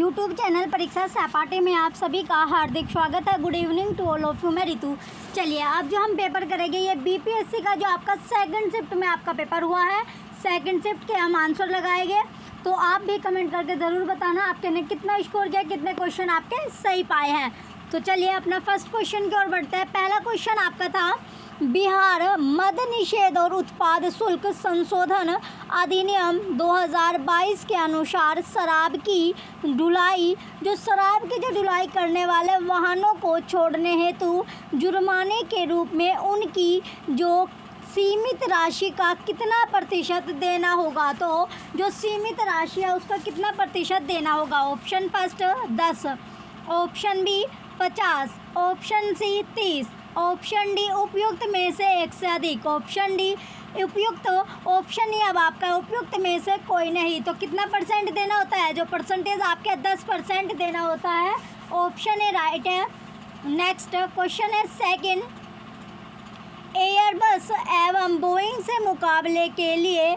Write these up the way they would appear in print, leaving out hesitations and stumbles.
YouTube channel परीक्षा सहपाठी में आप सभी का हार्दिक स्वागत है। Good evening to all of you. मैं रितु। चलिए अब जो हम पेपर करेंगे ये बीपीएससी का जो आपका सेकंड शिफ्ट में आपका पेपर हुआ है, सेकंड शिफ्ट के हम आंसर लगाएंगे। तो आप भी कमेंट करके ज़रूर बताना आपके ने कितना स्कोर किया, कितने क्वेश्चन आपके सही पाए हैं। तो चलिए अपना फर्स्ट क्वेश्चन की ओर बढ़ते हैं। पहला क्वेश्चन आपका था बिहार मद निषेध और उत्पाद शुल्क संशोधन अधिनियम 2022 के अनुसार शराब की ढुलाई करने वाले वाहनों को छोड़ने हेतु जुर्माने के रूप में उनकी जो सीमित राशि का कितना प्रतिशत देना होगा। तो जो सीमित राशि है उसका कितना प्रतिशत देना होगा। Option first 10, option B 50, option C 30, option D उपयुक्त में से एक से अधिक। ऑप्शन डी उपयुक्त, ऑप्शन ई अब आपका उपयुक्त में से कोई नहीं। तो कितना परसेंट देना होता है, जो परसेंटेज आपके 10% देना होता है। ऑप्शन ए राइट है। नेक्स्ट क्वेश्चन है सेकंड, एयरबस एवं बोइंग से मुकाबले के लिए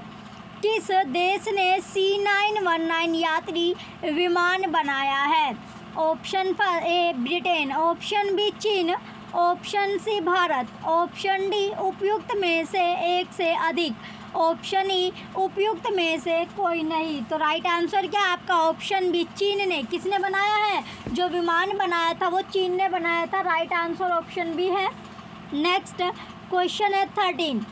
किस देश ने C919 यात्री विमान बनाया है। Option A Britain, option B चीन, option C Bharat, option D उपयुक्त में से एक से अधिक, ऑप्शन ई उपयुक्त में से कोई नहीं। तो राइट आंसर क्या है आपका ऑप्शन बी चीन ने। किसने बनाया है, जो विमान बनाया था वो चीन ने बनाया था। राइट आंसर ऑप्शन बी है। नेक्स्ट क्वेश्चन है 13,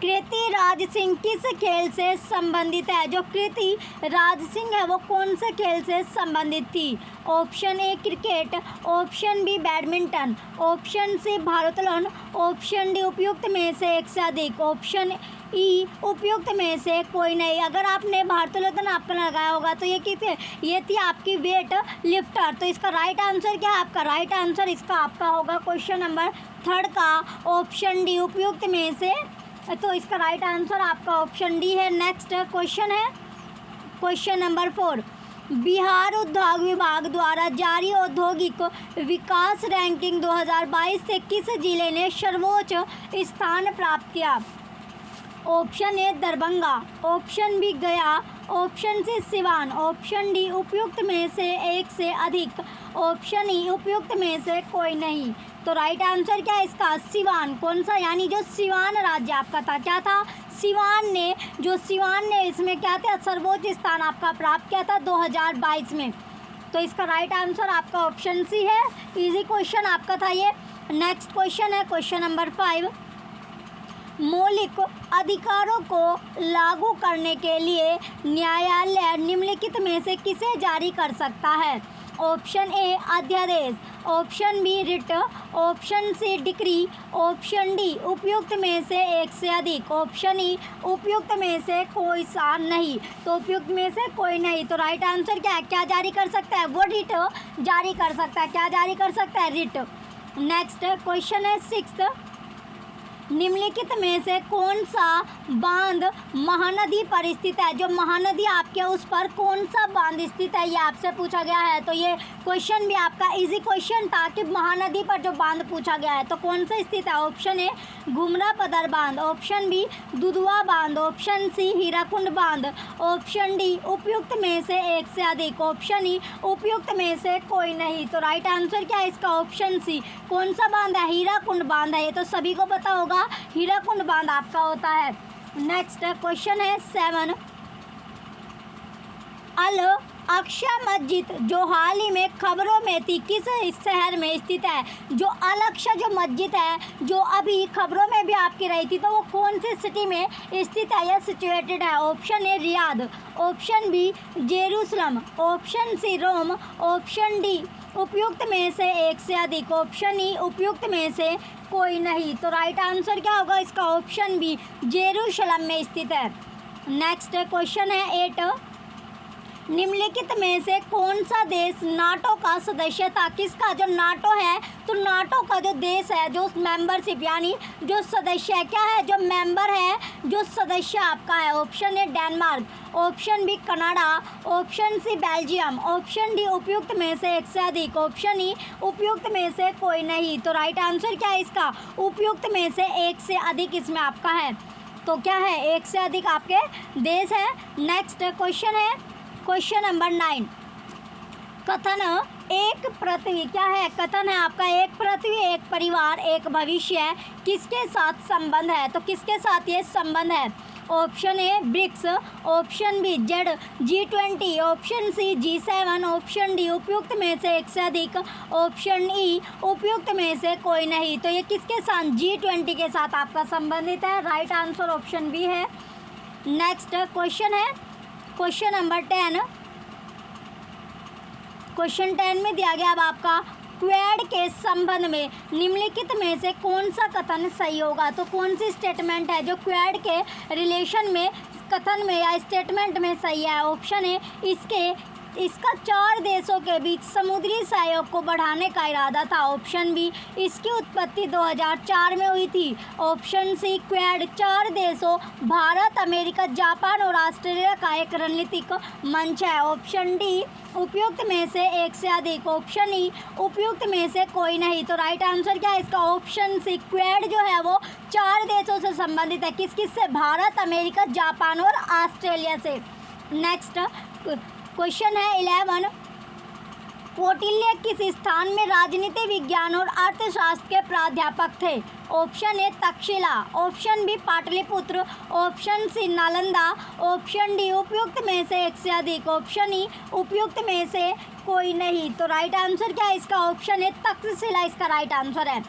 कृति राज सिंह किस खेल से संबंधित है। जो कृति राज सिंह है वो कौन से खेल से संबंधित थी। Option A cricket, option B badminton, option C भारोत्तोलन, ऑप्शन डी उपयुक्त में से एक से अधिक, ऑप्शन ई उपयुक्त में से कोई नहीं। अगर आपने भारोत्तोलन आपका लगाया होगा तो ये थी आपकी वेट लिफ्टर। तो इसका राइट आंसर क्या है आपका। राइट आंसर इसका आपका होगा क्वेश्चन नंबर 3 का ऑप्शन डी उपयुक्त में से। तो इसका राइट आंसर आपका ऑप्शन डी है। नेक्स्ट क्वेश्चन है क्वेश्चन नंबर 4, बिहार उद्योग विभाग द्वारा जारी औद्योगिक विकास रैंकिंग 2022 से किस जिले ने सर्वोच्च स्थान प्राप्त किया। Option A Darbhanga, option B Gaya, option C Siwan, option D उपयुक्त में से एक से अधिक, ऑप्शन ई उपयुक्त में से कोई नहीं। तो राइट आंसर क्या है इसका सिवान। कौन सा, यानी जो सिवान राज्य आपका था, क्या था सिवान ने इसमें क्या था सर्वोच्च स्थान आपका प्राप्त किया था 2022 में। तो इसका राइट आंसर आपका ऑप्शन सी है। इजी क्वेश्चन आपका था ये। नेक्स्ट क्वेश्चन है क्वेश्चन नंबर 5, मौलिक अधिकारों को लागू करने के लिए न्यायालय निम्नलिखित में से किसे जारी कर सकता है। ऑप्शन ए अध्यादेश, option B writ, option C decree, option D उपयुक्त में से एक से अधिक, ऑप्शन ई उपयुक्त में से कोई सा नहीं। तो उपयुक्त में से कोई नहीं। तो राइट आंसर क्या है, क्या जारी कर सकता है वो रिट जारी कर सकता है। क्या जारी कर सकता है, रिट। नेक्स्ट क्वेश्चन है 6, निम्नलिखित में से कौन सा बांध महानदी पर स्थित है। जो महानदी आपके उस पर कौन सा बांध स्थित है ये आपसे पूछा गया है। तो ये क्वेश्चन भी आपका इजी क्वेश्चन था कि महानदी पर जो बांध पूछा गया है तो कौन सा स्थित है। ऑप्शन ए घुमरा पदर बांध, ऑप्शन बी दुधवा बांध, ऑप्शन सी हीराकुंड बांध, ऑप्शन डी उपयुक्त में से एक से अधिक, ऑप्शन ई उपयुक्त में से कोई नहीं। तो राइट आंसर क्या है इसका ऑप्शन सी। कौन सा बांध है, हीराकुंड बांध है। ये तो सभी को पता होगा हीराकुंड बांध आपका होता है। नेक्स्ट क्वेश्चन है 7, अल अक्सा मस्जिद जो हाल ही में खबरों में थी किस शहर में स्थित है। जो अल अक्सा जो मस्जिद है जो अभी खबरों में भी आपकी रही थी तो वो कौन सी सिटी में स्थित है या सिचुएटेड है। Option A Riyadh, option B Jerusalem, option C Rome, option D उपयुक्त में से एक से अधिक, ऑप्शन ई उपयुक्त में से कोई नहीं। तो राइट आंसर क्या होगा इसका ऑप्शन बी जेरूशलम में स्थित है। नेक्स्ट क्वेश्चन है 8, निम्नलिखित में से कौन सा देश नाटो का सदस्य था। किसका, जो नाटो है तो नाटो का जो देश है जो मेंबरशिप यानी जो सदस्य है क्या है, जो मेंबर है जो सदस्य आपका है। Option A Denmark, option B Canada, option C Belgium, option D उपयुक्त में से एक से अधिक, ऑप्शन ई उपयुक्त में से कोई नहीं। तो राइट आंसर क्या है इसका उपयुक्त में से एक से अधिक इसमें आपका है। तो क्या है, एक से अधिक आपके देश है। नेक्स्ट क्वेश्चन है क्वेश्चन नंबर 9, कथन एक पृथ्वी क्या है? कथन है आपका एक पृथ्वी एक परिवार एक भविष्य किसके साथ संबंध है? तो किसके साथ ये संबंध है? Option A BRICS, option B Z G20, option C G7, option D उपयुक्त में से एक से अधिक, ऑप्शन ई उपयुक्त में से कोई नहीं। तो ये किसके साथ? G20 के साथ आपका संबंधित है। राइट आंसर ऑप्शन बी है। नेक्स्ट क्वेश्चन है क्वेश्चन नंबर 10। क्वेश्चन 10 में दिया गया अब आपका क्वेड के संबंध में निम्नलिखित में से कौन सा कथन सही होगा? तो कौन सी स्टेटमेंट है जो क्वेड के रिलेशन में कथन में या स्टेटमेंट में सही है? ऑप्शन ए इसका 4 देशों के बीच समुद्री सहयोग को बढ़ाने का इरादा था। ऑप्शन बी इसकी उत्पत्ति 2004 में हुई थी। ऑप्शन सी क्वेड 4 देशों भारत, अमेरिका, जापान और ऑस्ट्रेलिया का एक रणनीतिक मंच है। ऑप्शन डी उपयुक्त में से एक से अधिक, ऑप्शन ई उपयुक्त में से कोई नहीं। तो राइट आंसर क्या है इसका? ऑप्शन सी क्वेड जो है वो 4 देशों से संबंधित है। किस किस से? भारत, अमेरिका, जापान और ऑस्ट्रेलिया से। नेक्स्ट क्वेश्चन है 11। कौटिल्य किस स्थान में राजनीति विज्ञान और अर्थशास्त्र के प्राध्यापक थे? Option A Takshashila, option B Pataliputra, option C Nalanda, option D उपयुक्त में से एक से अधिक, ऑप्शन ई उपयुक्त में से कोई नहीं। तो राइट आंसर क्या है इसका? ऑप्शन ए तक्षशिला इसका राइट आंसर है।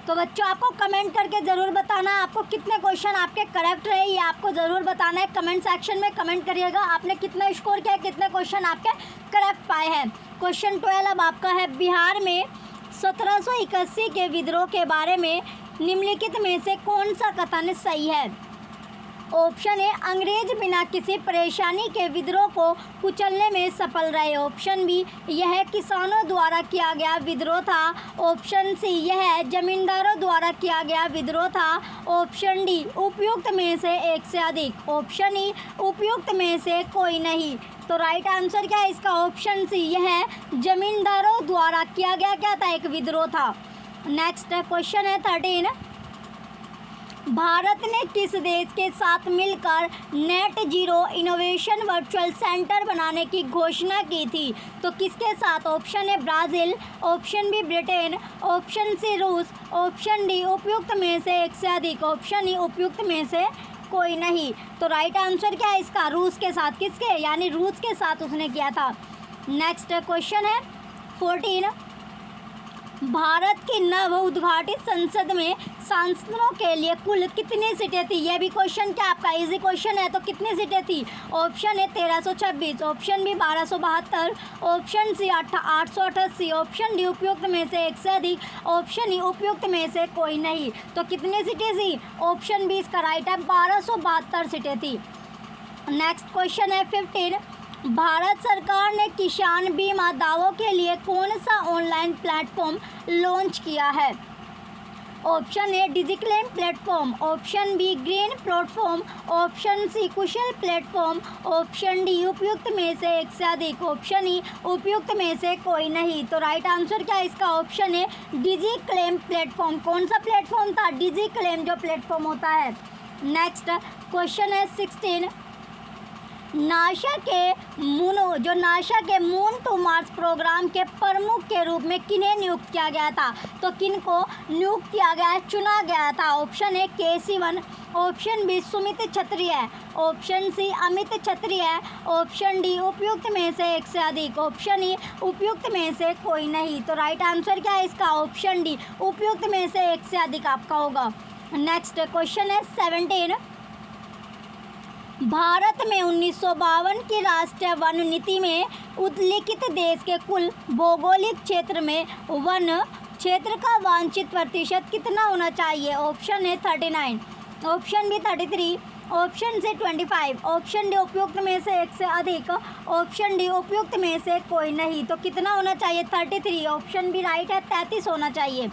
तो बच्चों आपको कमेंट करके ज़रूर बताना है आपको कितने क्वेश्चन आपके करेक्ट रहे, ये आपको ज़रूर बताना है। कमेंट सेक्शन में कमेंट करिएगा आपने कितना स्कोर किया, कितने क्वेश्चन आपके करेक्ट पाए हैं। क्वेश्चन 12 अब आपका है बिहार में 1781 के विद्रोह के बारे में निम्नलिखित में से कौन सा कथन सही है? ऑप्शन ए अंग्रेज बिना किसी परेशानी के विद्रोह को कुचलने में सफल रहे। ऑप्शन बी यह किसानों द्वारा किया गया विद्रोह था। ऑप्शन सी यह जमींदारों द्वारा किया गया विद्रोह था। ऑप्शन डी उपयुक्त में से एक से अधिक, ऑप्शन ई उपयुक्त में से कोई नहीं। तो राइट आंसर क्या है इसका? ऑप्शन सी यह जमींदारों द्वारा किया गया क्या था? एक विद्रोह था। नेक्स्ट क्वेश्चन है 13। भारत ने किस देश के साथ मिलकर net zero innovation virtual centre बनाने की घोषणा की थी? तो किसके साथ? Option A Brazil, option B Britain, option C रूस, ऑप्शन डी उपयुक्त में से एक से अधिक, ऑप्शन ई उपयुक्त में से कोई नहीं। तो राइट आंसर क्या है इसका? रूस के साथ। किसके? यानी रूस के साथ उसने किया था। नेक्स्ट क्वेश्चन है 14। भारत की नव उद्घाटित संसद में सांसदों के लिए कुल कितनी सीटें थी? यह भी क्वेश्चन क्या आपका इजी क्वेश्चन है। तो कितनी सीटें थी? Option A 1326, option B 1272, option C 888, option D उपयुक्त में से एक से अधिक, ऑप्शन ई उपयुक्त में से कोई नहीं। तो कितनी सीटें थी? ऑप्शन बी इसका राइट है 1272 सीटें थी। नेक्स्ट क्वेश्चन है 15। भारत सरकार ने किसान बीमा दावों के लिए कौन सा ऑनलाइन प्लेटफॉर्म लॉन्च किया है? Option A DigiClaim platform, option B green platform, option C Kushal platform, option D उपयुक्त में से एक से अधिक, ऑप्शन ई उपयुक्त में से कोई नहीं। तो राइट आंसर क्या है इसका? Option A DigiClaim platform. कौन सा प्लेटफॉर्म था? डिजिक्लेम जो प्लेटफॉर्म होता है। नेक्स्ट क्वेश्चन है 16। नासा के मून टू मार्स प्रोग्राम के प्रमुख के रूप में किन्हें नियुक्त किया गया था? तो किन को नियुक्त किया गया है, चुना गया था? ऑप्शन ए के सिवन, ऑप्शन बी सुमित छत्री है, ऑप्शन सी अमित छत्री है, ऑप्शन डी उपयुक्त में से एक से अधिक, ऑप्शन ई उपयुक्त में से कोई नहीं। तो राइट आंसर क्या है इसका? ऑप्शन डी उपयुक्त में से एक से अधिक आपका होगा। नेक्स्ट क्वेश्चन है 17। भारत में 1952 की राष्ट्रीय वन नीति में उल्लिखित देश के कुल भौगोलिक क्षेत्र में वन क्षेत्र का वांछित प्रतिशत कितना होना चाहिए? Option A 39, option B 33, option C 25, option D उपयुक्त में से एक से अधिक, ऑप्शन डी उपयुक्त में से कोई नहीं। तो कितना होना चाहिए? 33। ऑप्शन बी राइट है 33 होना चाहिए।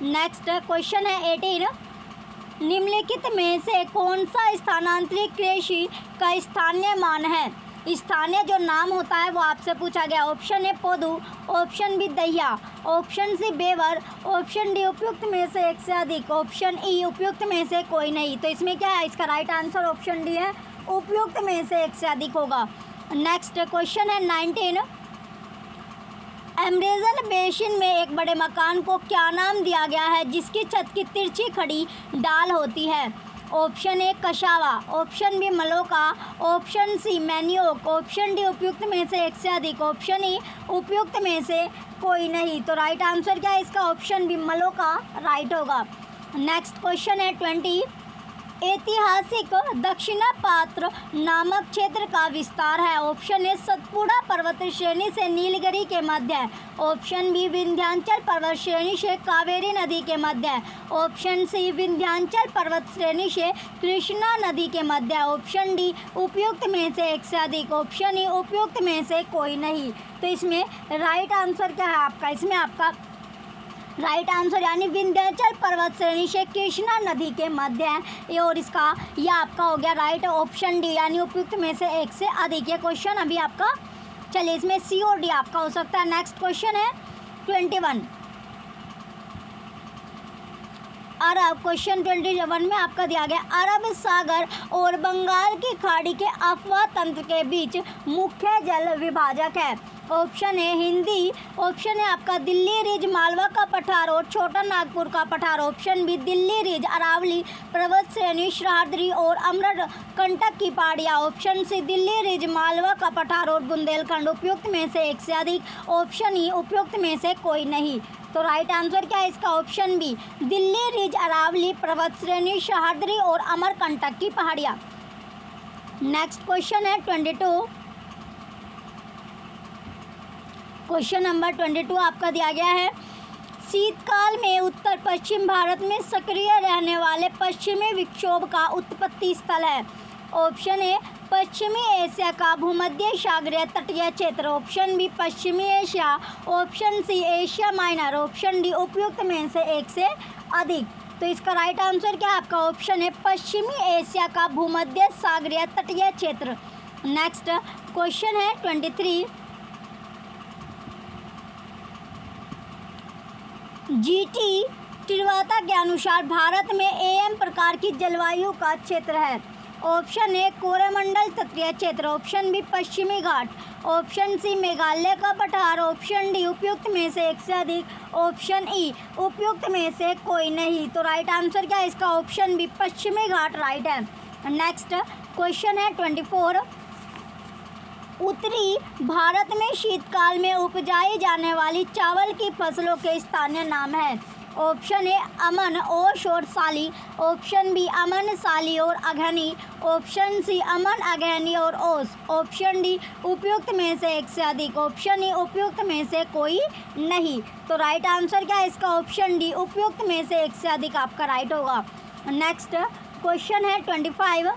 नेक्स्ट क्वेश्चन है 18। निम्नलिखित में से कौन सा स्थानांतरित कृषि का स्थानीय मान है? स्थानीय जो नाम होता है वो आपसे पूछा गया। Option A Podu, option B Dahiya, option C Bewar, option D उपयुक्त में से एक से अधिक, ऑप्शन ई उपयुक्त में से कोई नहीं। तो इसमें क्या है? इसका राइट आंसर ऑप्शन डी है, उपयुक्त में से एक से अधिक होगा। नेक्स्ट क्वेश्चन है 19। अमेज़न बेसिन में एक बड़े मकान को क्या नाम दिया गया है जिसकी छत की तिरछी खड़ी डाल होती है? Option A cassava, option B मलोका, option C manioc, option D उपयुक्त में से एक से अधिक, ऑप्शन ई उपयुक्त में से कोई नहीं। तो राइट आंसर क्या है इसका? ऑप्शन बी मलोका राइट होगा। नेक्स्ट क्वेश्चन है 20। ऐतिहासिक दक्षिणापात्र नामक क्षेत्र का विस्तार है। ऑप्शन ए सतपुड़ा पर्वत श्रेणी से नीलगिरी के मध्य, ऑप्शन बी विंध्याचल पर्वत श्रेणी से कावेरी नदी के मध्य, ऑप्शन सी विंध्याचल पर्वत श्रेणी से कृष्णा नदी के मध्य, ऑप्शन डी उपयुक्त में से एक से अधिक, ऑप्शन ई उपयुक्त में से कोई नहीं। तो इसमें राइट आंसर क्या है आपका? इसमें आपका राइट आंसर यानी विंध्याचल पर्वत श्रेणी से कृष्णा नदी के मध्य है ये, और इसका यह आपका हो गया राइट ऑप्शन डी यानी उपयुक्त में से एक से अधिक। ये क्वेश्चन अभी आपका, चलिए इसमें सी और डी आपका हो सकता है। नेक्स्ट क्वेश्चन है 21। अरब, क्वेश्चन 21 में आपका दिया गया अरब सागर और बंगाल की खाड़ी के अफवाह तंत्र के बीच मुख्य जल विभाजक है। ऑप्शन है हिंदी, ऑप्शन है आपका दिल्ली रिज मालवा का पठार और छोटा नागपुर का पठार, option B Delhi ridge Aravalli पर्वत श्रेणी सह्याद्री और अमरकंटक की पहाड़ियाँ, option C Delhi ridge Malwa का पठार और बुंदेलखंड, उपयुक्त में से एक से अधिक, ऑप्शन ई उपयुक्त में से कोई नहीं। तो राइट आंसर क्या है इसका? Option B Delhi ridge Aravalli पर्वत श्रेणी सह्याद्री और अमरकंटक की पहाड़ियाँ। नेक्स्ट क्वेश्चन है 22। क्वेश्चन नंबर 22 आपका दिया गया है शीतकाल में उत्तर पश्चिम भारत में सक्रिय रहने वाले पश्चिमी विक्षोभ का उत्पत्ति स्थल है। ऑप्शन ए पश्चिमी एशिया का भूमध्य सागरीय तटीय क्षेत्र, ऑप्शन बी पश्चिमी Asia, option C Asia minor, option D उपयुक्त में से एक से अधिक। तो इसका राइट आंसर क्या है आपका? ऑप्शन है पश्चिमी एशिया का भूमध्य सागरीय तटीय क्षेत्र। नेक्स्ट क्वेश्चन है 23। जीटी तिरवाता के अनुसार भारत में एम प्रकार की जलवायु का क्षेत्र है। ऑप्शन ए कोरोमंडल तटीय क्षेत्र, ऑप्शन बी पश्चिमी घाट, ऑप्शन सी मेघालय का पठार, ऑप्शन डी उपयुक्त में से एक से अधिक, ऑप्शन ई उपयुक्त में से कोई नहीं। तो राइट आंसर क्या है इसका? ऑप्शन बी पश्चिमी घाट राइट है। नेक्स्ट क्वेश्चन है 24। उत्तरी भारत में शीतकाल में उपजाई जाने वाली चावल की फसलों के स्थानीय नाम है। ऑप्शन ए अमन, ओश और साली, ऑप्शन बी अमन, साली और अघनी, ऑप्शन सी अमन, अघनी और ओस, ऑप्शन डी उपयुक्त में से एक से अधिक, ऑप्शन ई उपयुक्त में से कोई नहीं। तो राइट आंसर क्या है इसका? ऑप्शन डी उपयुक्त में से एक से अधिक आपका राइट होगा। नेक्स्ट क्वेश्चन है 25।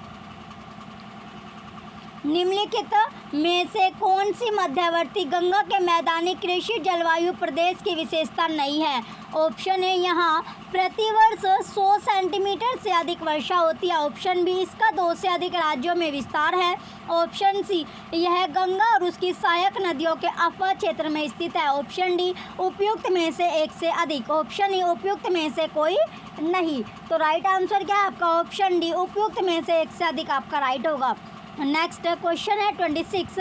निम्नलिखित में से कौन सी मध्यवर्ती गंगा के मैदानी कृषि जलवायु प्रदेश की विशेषता नहीं है? ऑप्शन ए यहाँ प्रतिवर्ष 100 सेंटीमीटर से अधिक वर्षा होती है, ऑप्शन बी इसका 2 से अधिक राज्यों में विस्तार है, ऑप्शन सी यह गंगा और उसकी सहायक नदियों के अफवाह क्षेत्र में स्थित है, ऑप्शन डी उपयुक्त में से एक से अधिक, ऑप्शन ई उपयुक्त में से कोई नहीं। तो राइट आंसर क्या है आपका? ऑप्शन डी उपयुक्त में से एक से अधिक आपका राइट होगा। नेक्स्ट क्वेश्चन है 26।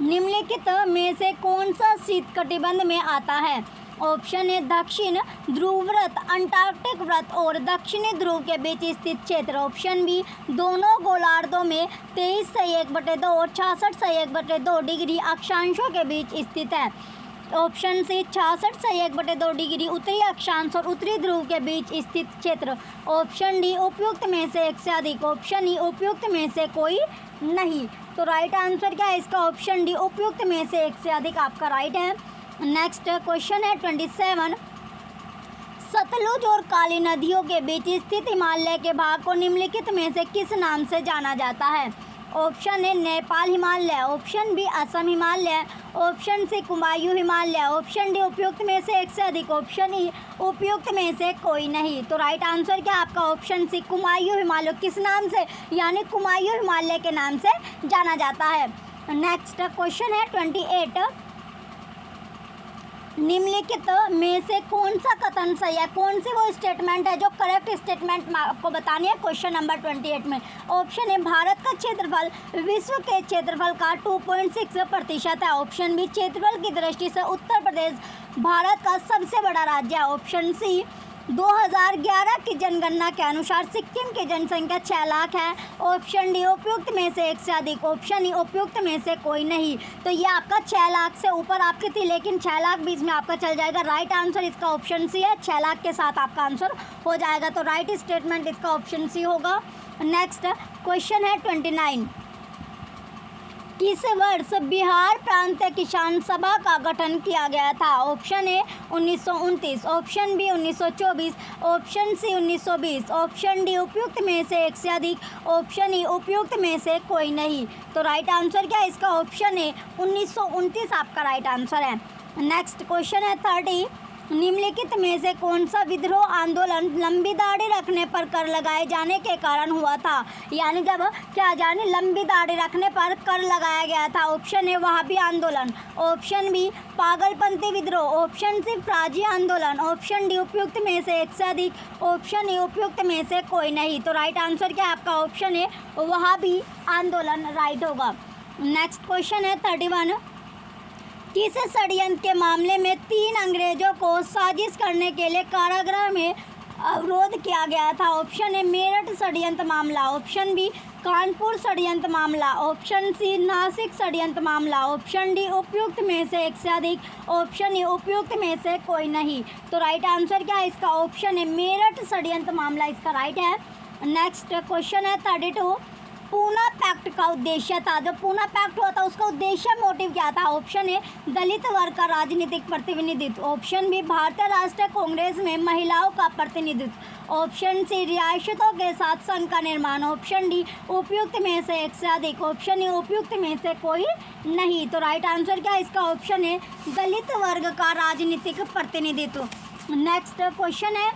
निम्नलिखित में से कौन सा शीतकटिबंध में आता है? ऑप्शन ए दक्षिण ध्रुव व्रत, अंटार्कटिक व्रत और दक्षिणी ध्रुव के बीच स्थित क्षेत्र, ऑप्शन बी दोनों गोलार्धों में 23/1/2 और 66/1/2 डिग्री अक्षांशों के बीच स्थित है, ऑप्शन सी 66/1/2 डिग्री उत्तरी अक्षांश और उत्तरी ध्रुव के बीच स्थित क्षेत्र, ऑप्शन डी उपयुक्त में से एक से अधिक, ऑप्शन ई उपयुक्त में से कोई नहीं। तो राइट आंसर क्या है इसका? ऑप्शन डी उपयुक्त में से एक से अधिक आपका राइट है। नेक्स्ट क्वेश्चन है 27। सतलुज और काली नदियों के बीच स्थित हिमालय के भाग को निम्नलिखित में से किस नाम से जाना जाता है? Option A Nepal Himalaya, option B Assam Himalaya, option C Kumaon Himalaya, option D उपयुक्त में से एक से अधिक, ऑप्शन ई उपयुक्त में से कोई नहीं। तो राइट आंसर क्या आपका? ऑप्शन सी कुमायूं हिमालय किस नाम से? यानी कुमायूं हिमालय के नाम से जाना जाता है। नेक्स्ट क्वेश्चन है 28। निम्नलिखित में से कौन सा कथन सही है, कौन सी वो स्टेटमेंट है जो करेक्ट स्टेटमेंट आपको बतानी है क्वेश्चन नंबर 28 में। ऑप्शन ए, भारत का क्षेत्रफल विश्व के क्षेत्रफल का 2.6% है। ऑप्शन बी, क्षेत्रफल की दृष्टि से उत्तर प्रदेश भारत का सबसे बड़ा राज्य है। ऑप्शन सी, 2011 की जनगणना के अनुसार सिक्किम की जनसंख्या 6 लाख है। ऑप्शन डी, उपयुक्त में से एक से अधिक। ऑप्शन ई, उपयुक्त में से कोई नहीं। तो ये आपका 6 लाख से ऊपर आपकी थी, लेकिन 6 लाख बीच में आपका चल जाएगा। राइट आंसर इसका ऑप्शन सी है, 6 लाख के साथ आपका आंसर हो जाएगा। तो राइट स्टेटमेंट इसका ऑप्शन सी होगा। नेक्स्ट क्वेश्चन है 29। किस वर्ष बिहार प्रांतीय किसान सभा का गठन किया गया था? Option A 1929, option B 1924, option C 1920, option D उपयुक्त में से एक से अधिक, ऑप्शन ई उपयुक्त में से कोई नहीं। तो राइट आंसर क्या है इसका? ऑप्शन ए 1929 आपका राइट आंसर है। नेक्स्ट क्वेश्चन है 30। निम्नलिखित में से कौन सा विद्रोह आंदोलन लंबी दाढ़ी रखने पर कर लगाए जाने के कारण हुआ था? यानी जब क्या जाने लंबी दाढ़ी रखने पर कर लगाया गया था। ऑप्शन ए, वहाबी आंदोलन, ऑप्शन बी, पागलपंथी विद्रोह, ऑप्शन सी, फौजी आंदोलन, ऑप्शन डी, उपयुक्त में से एक से अधिक, ऑप्शन ए, उपयुक्त में से कोई नहीं। तो राइट आंसर क्या है आपका? ऑप्शन ए, वहाबी आंदोलन राइट होगा। नेक्स्ट क्वेश्चन है 31। किस षड्यंत्र के मामले में 3 अंग्रेजों को साजिश करने के लिए कारागृह में अवरोध किया गया था? ऑप्शन ए, मेरठ षड्यंत्र मामला, ऑप्शन बी, कानपुर षड्यंत्र मामला, ऑप्शन सी, नासिक षड्यंत्र मामला, ऑप्शन डी, उपयुक्त में से एक से अधिक, ऑप्शन ए, उपयुक्त में से कोई नहीं। तो राइट आंसर क्या है इसका? ऑप्शन ए, मेरठ षड्यंत्र मामला इसका राइट है। नेक्स्ट क्वेश्चन है 32। पूना पैक्ट का उद्देश्य था, जब पूना पैक्ट हुआ था उसका उद्देश्य मोटिव क्या था? ऑप्शन ए, दलित वर्ग का राजनीतिक प्रतिनिधित्व, ऑप्शन बी, भारतीय राष्ट्रीय कांग्रेस में महिलाओं का प्रतिनिधित्व, ऑप्शन सी, रियासतों के साथ संघ का निर्माण, ऑप्शन डी, उपयुक्त में से एक से अधिक, ऑप्शन ए, उपयुक्त में से कोई नहीं। तो राइट आंसर क्या है इसका? ऑप्शन ए, दलित वर्ग का राजनीतिक प्रतिनिधित्व। नेक्स्ट क्वेश्चन है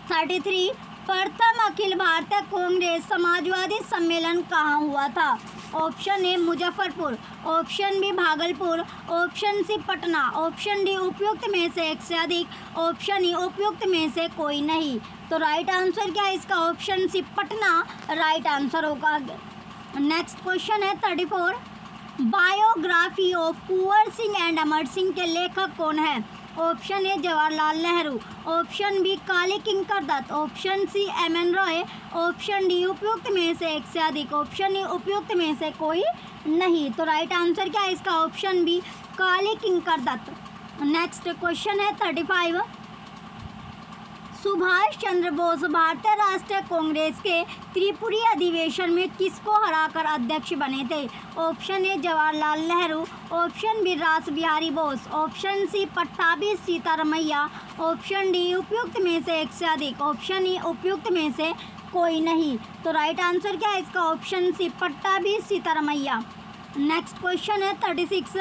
33। प्रथम अखिल भारतीय कांग्रेस समाजवादी सम्मेलन कहाँ हुआ था? Option A, Muzaffarpur, option B, Bhagalpur, option C, Patna, option D, उपयुक्त में से एक से अधिक, ऑप्शन ई, उपयुक्त में से कोई नहीं। तो राइट आंसर क्या है इसका? Option C, Patna right answer होगा। नेक्स्ट क्वेश्चन है 34। Biography of Kunwar Singh and Amar Singh के लेखक कौन है? Option A, Jawaharlal Nehru, option B, Kali Kinkar Datta, option C, MN. Roy, option D, उपयुक्त में से एक से अधिक, ऑप्शन ई, उपयुक्त में से कोई नहीं। तो राइट आंसर क्या है इसका? Option B, Kali Kinkar Dutt. Next question है 35। सुभाष चंद्र बोस भारतीय राष्ट्रीय कांग्रेस के त्रिपुरी अधिवेशन में किसको हराकर अध्यक्ष बने थे? Option A, Jawaharlal Nehru, option B, Ras Bihari Bose, option C, Pattabhi Sitaramayya, option D, उपयुक्त में से एक से अधिक, ऑप्शन ई, उपयुक्त में से कोई नहीं। तो राइट आंसर क्या है इसका? Option C, Pattabhi Sitaramayya. Next question है 36।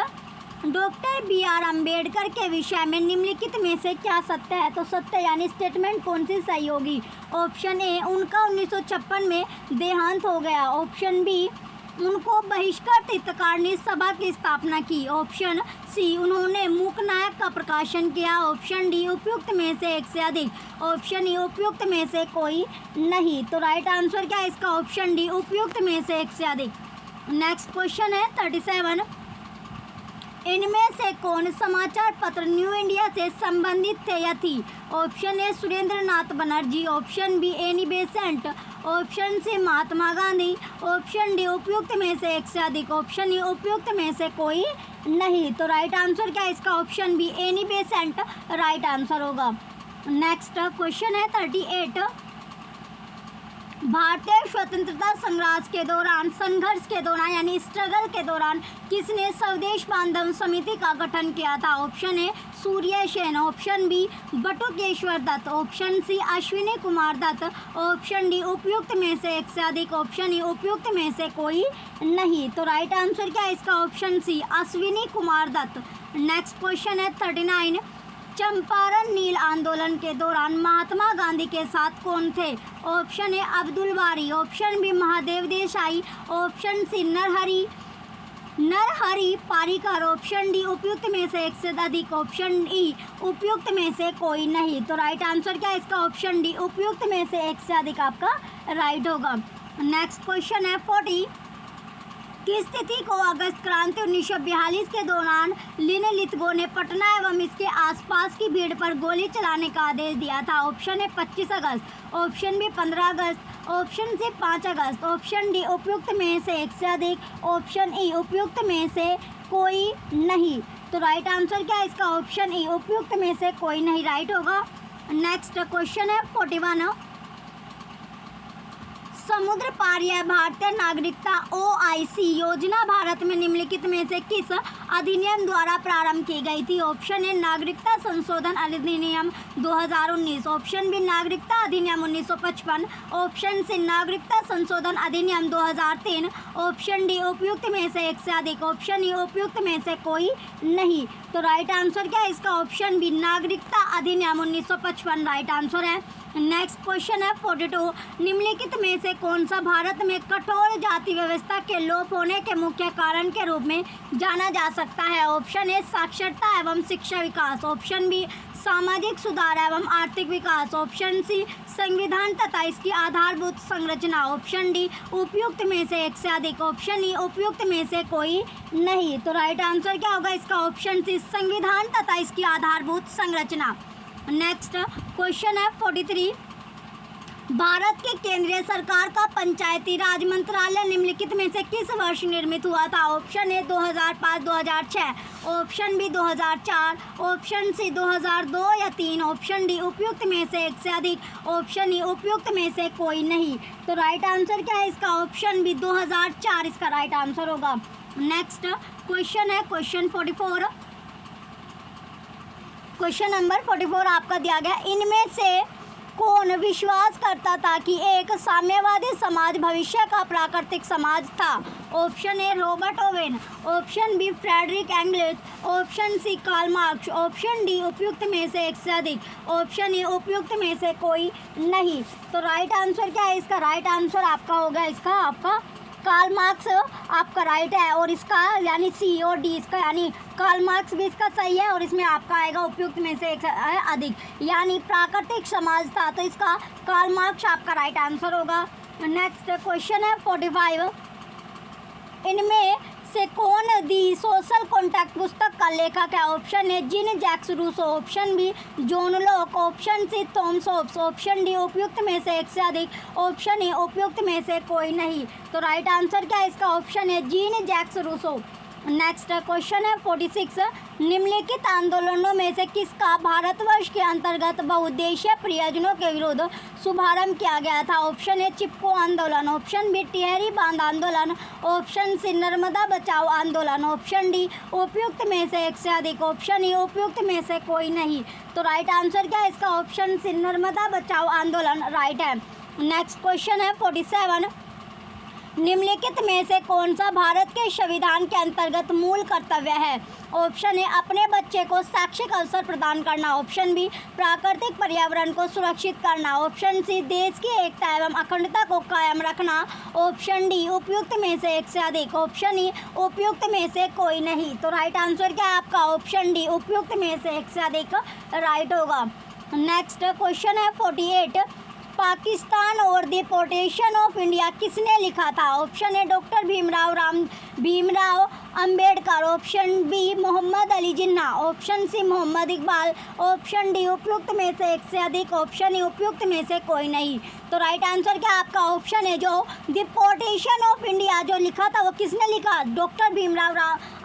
Doctor B R. अम्बेडकर के विषय में निम्नलिखित में से क्या सत्य है? तो सत्य यानी स्टेटमेंट कौन सी सही होगी? ऑप्शन ए, उनका 1956 में देहांत हो गया, ऑप्शन बी, उनको बहिष्कृत हितकारिणी सभा की स्थापना की, ऑप्शन सी, उन्होंने मूकनायक का प्रकाशन किया, ऑप्शन डी, उपयुक्त में से एक से अधिक, ऑप्शन ई, उपयुक्त में से कोई नहीं। तो राइट आंसर क्या है इसका? ऑप्शन डी, उपयुक्त में से एक से अधिक। नेक्स्ट क्वेश्चन है 37। इनमें से कौन समाचार पत्र न्यू इंडिया से संबंधित थे या थी? Option A, Surendra Nath Banerjee, option B, Annie Besant, option C, Mahatma Gandhi, option D, उपयुक्त में से एक से अधिक, ऑप्शन ई, उपयुक्त में से कोई नहीं। तो राइट आंसर क्या है इसका? Option B, Annie Besant right answer होगा। नेक्स्ट क्वेश्चन है 38। भारतीय स्वतंत्रता संघर्ष के दौरान यानी स्ट्रगल के दौरान किसने स्वदेश बांधव समिति का गठन किया था? Option A, Surya Sen, option B, Batukeshwar Dutt, option C, Ashwini Kumar Dutt, option D, उपयुक्त में से एक से अधिक, ऑप्शन ई, उपयुक्त में से कोई नहीं। तो राइट आंसर क्या है इसका? Option C, Ashwini Kumar Dutt. Next question है 39। चंपारण नील आंदोलन के दौरान महात्मा गांधी के साथ कौन थे? Option A, Abdul Bari, option B, Mahadev Desai, option C, Narhari Narhari Parikh, option D उपयुक्त में से एक से अधिक, ऑप्शन ई उपयुक्त में से कोई नहीं। तो राइट आंसर क्या है इसका? ऑप्शन डी उपयुक्त में से एक से अधिक आपका राइट होगा। नेक्स्ट क्वेश्चन है 40। किस तिथि को अगस्त क्रांति 1942 के दौरान लिनलिथगो ने पटना एवं इसके आसपास की भीड़ पर गोली चलाने का आदेश दिया था? ऑप्शन ए 25 अगस्त, ऑप्शन बी 15 अगस्त, ऑप्शन सी 5 अगस्त, ऑप्शन डी उपयुक्त में से एक से अधिक, ऑप्शन ई उपयुक्त में से कोई नहीं। तो राइट आंसर क्या है इसका? ऑप्शन ई उपयुक्त में से कोई नहीं राइट होगा। नेक्स्ट क्वेश्चन है 41। समुद्र पार या भारतीय नागरिकता OIC योजना भारत में निम्नलिखित में से किस अधिनियम द्वारा प्रारंभ की गई थी? ऑप्शन ए नागरिकता संशोधन अधिनियम 2019, ऑप्शन बी नागरिकता अधिनियम 1955, ऑप्शन सी नागरिकता संशोधन अधिनियम 2003, ऑप्शन डी उपयुक्त में से एक से अधिक, ऑप्शन ई उपयुक्त में से कोई नहीं। तो राइट आंसर क्या है इसका? ऑप्शन बी नागरिकता अधिनियम 1955 राइट आंसर है। नेक्स्ट क्वेश्चन है 42। निम्नलिखित में से कौन सा भारत में कठोर जाति व्यवस्था के लोप होने के मुख्य कारण के रूप में जाना जा सकता है? ऑप्शन ए साक्षरता एवं शिक्षा विकास, ऑप्शन बी सामाजिक सुधार एवं आर्थिक विकास, ऑप्शन सी संविधान तथा इसकी आधारभूत संरचना, ऑप्शन डी उपयुक्त में से एक से अधिक, ऑप्शन ई उपयुक्त में से कोई नहीं। तो राइट आंसर क्या होगा इसका? ऑप्शन सी संविधान तथा इसकी आधारभूत संरचना। नेक्स्ट क्वेश्चन है 43। भारत के केंद्रीय सरकार का पंचायती राज मंत्रालय निम्नलिखित में से किस वर्ष निर्मित हुआ था? Option A 2005-2006, option B 2004, option C 2002 या 3, ऑप्शन डी उपयुक्त में से एक से अधिक, ऑप्शन ई उपयुक्त में से कोई नहीं। तो राइट आंसर क्या है इसका? ऑप्शन बी 2004 इसका राइट आंसर होगा। नेक्स्ट क्वेश्चन है क्वेश्चन 44। क्वेश्चन नंबर 44 आपका दिया गया, इनमें से कौन विश्वास करता था कि एक साम्यवादी समाज भविष्य का प्राकृतिक समाज था? Option A Robert Owen, option B Friedrich Engels, option C Karl Marx, option D उपयुक्त में से एक से अधिक, ऑप्शन ए उपयुक्त में से कोई नहीं। तो राइट आंसर क्या है इसका? राइट आंसर आपका होगा इसका आपका कार्ल मार्क्स आपका राइट है, और इसका यानी सी और डी इसका यानी कार्ल मार्क्स भी इसका सही है, और इसमें आपका आएगा उपयुक्त में से एक से अधिक यानी प्राकृतिक समाज था। तो इसका कार्ल मार्क्स आपका राइट आंसर होगा। नेक्स्ट क्वेश्चन है 45। इनमें से कौन दी सोशल कॉन्टैक्ट पुस्तक का लेखक है? Option A Jean Jacques Rousseau, option B John Locke, option C Thomas Hobbes, option D उपयुक्त में से एक से अधिक, ऑप्शन ए उपयुक्त में से कोई नहीं। तो राइट आंसर क्या है इसका? ऑप्शन है Jean Jacques Rousseau. Next question है 46। निम्नलिखित आंदोलनों में से किसका भारतवर्ष के अंतर्गत बहुउद्देशीय प्रयोजनों के विरुद्ध शुभारंभ किया गया था? ऑप्शन ए चिपको आंदोलन, ऑप्शन बी टिहरी बांध आंदोलन, ऑप्शन सी नर्मदा बचाओ आंदोलन, ऑप्शन डी उपयुक्त में से एक से अधिक, ऑप्शन ई उपयुक्त में से कोई नहीं। तो राइट आंसर क्या है इसका? ऑप्शन सी नर्मदा बचाओ आंदोलन राइट है। नेक्स्ट क्वेश्चन है 47। निम्नलिखित में से कौन सा भारत के संविधान के अंतर्गत मूल कर्तव्य है? ऑप्शन ए अपने बच्चे को शैक्षिक अवसर प्रदान करना, ऑप्शन बी प्राकृतिक पर्यावरण को सुरक्षित करना, ऑप्शन सी देश की एकता एवं अखंडता को कायम रखना, ऑप्शन डी उपयुक्त में से एक से अधिक, ऑप्शन ई उपयुक्त में से कोई नहीं। तो राइट आंसर क्या है आपका? ऑप्शन डी उपयुक्त में से एक से अधिक राइट होगा। नेक्स्ट क्वेश्चन है 48। पाकिस्तान और डिपोर्टेशन ऑफ इंडिया किसने लिखा था? Option A doctor Bhimrao Ambedkar, option B Mohammad Ali Jinnah, option C Mohammad Iqbal, option D उपयुक्त में से एक से अधिक, ऑप्शन ई उपयुक्त में से कोई नहीं। तो राइट आंसर क्या आपका? ऑप्शन है जो डिपोर्टेशन ऑफ इंडिया जो लिखा था वो किसने लिखा? डॉक्टर भीमराव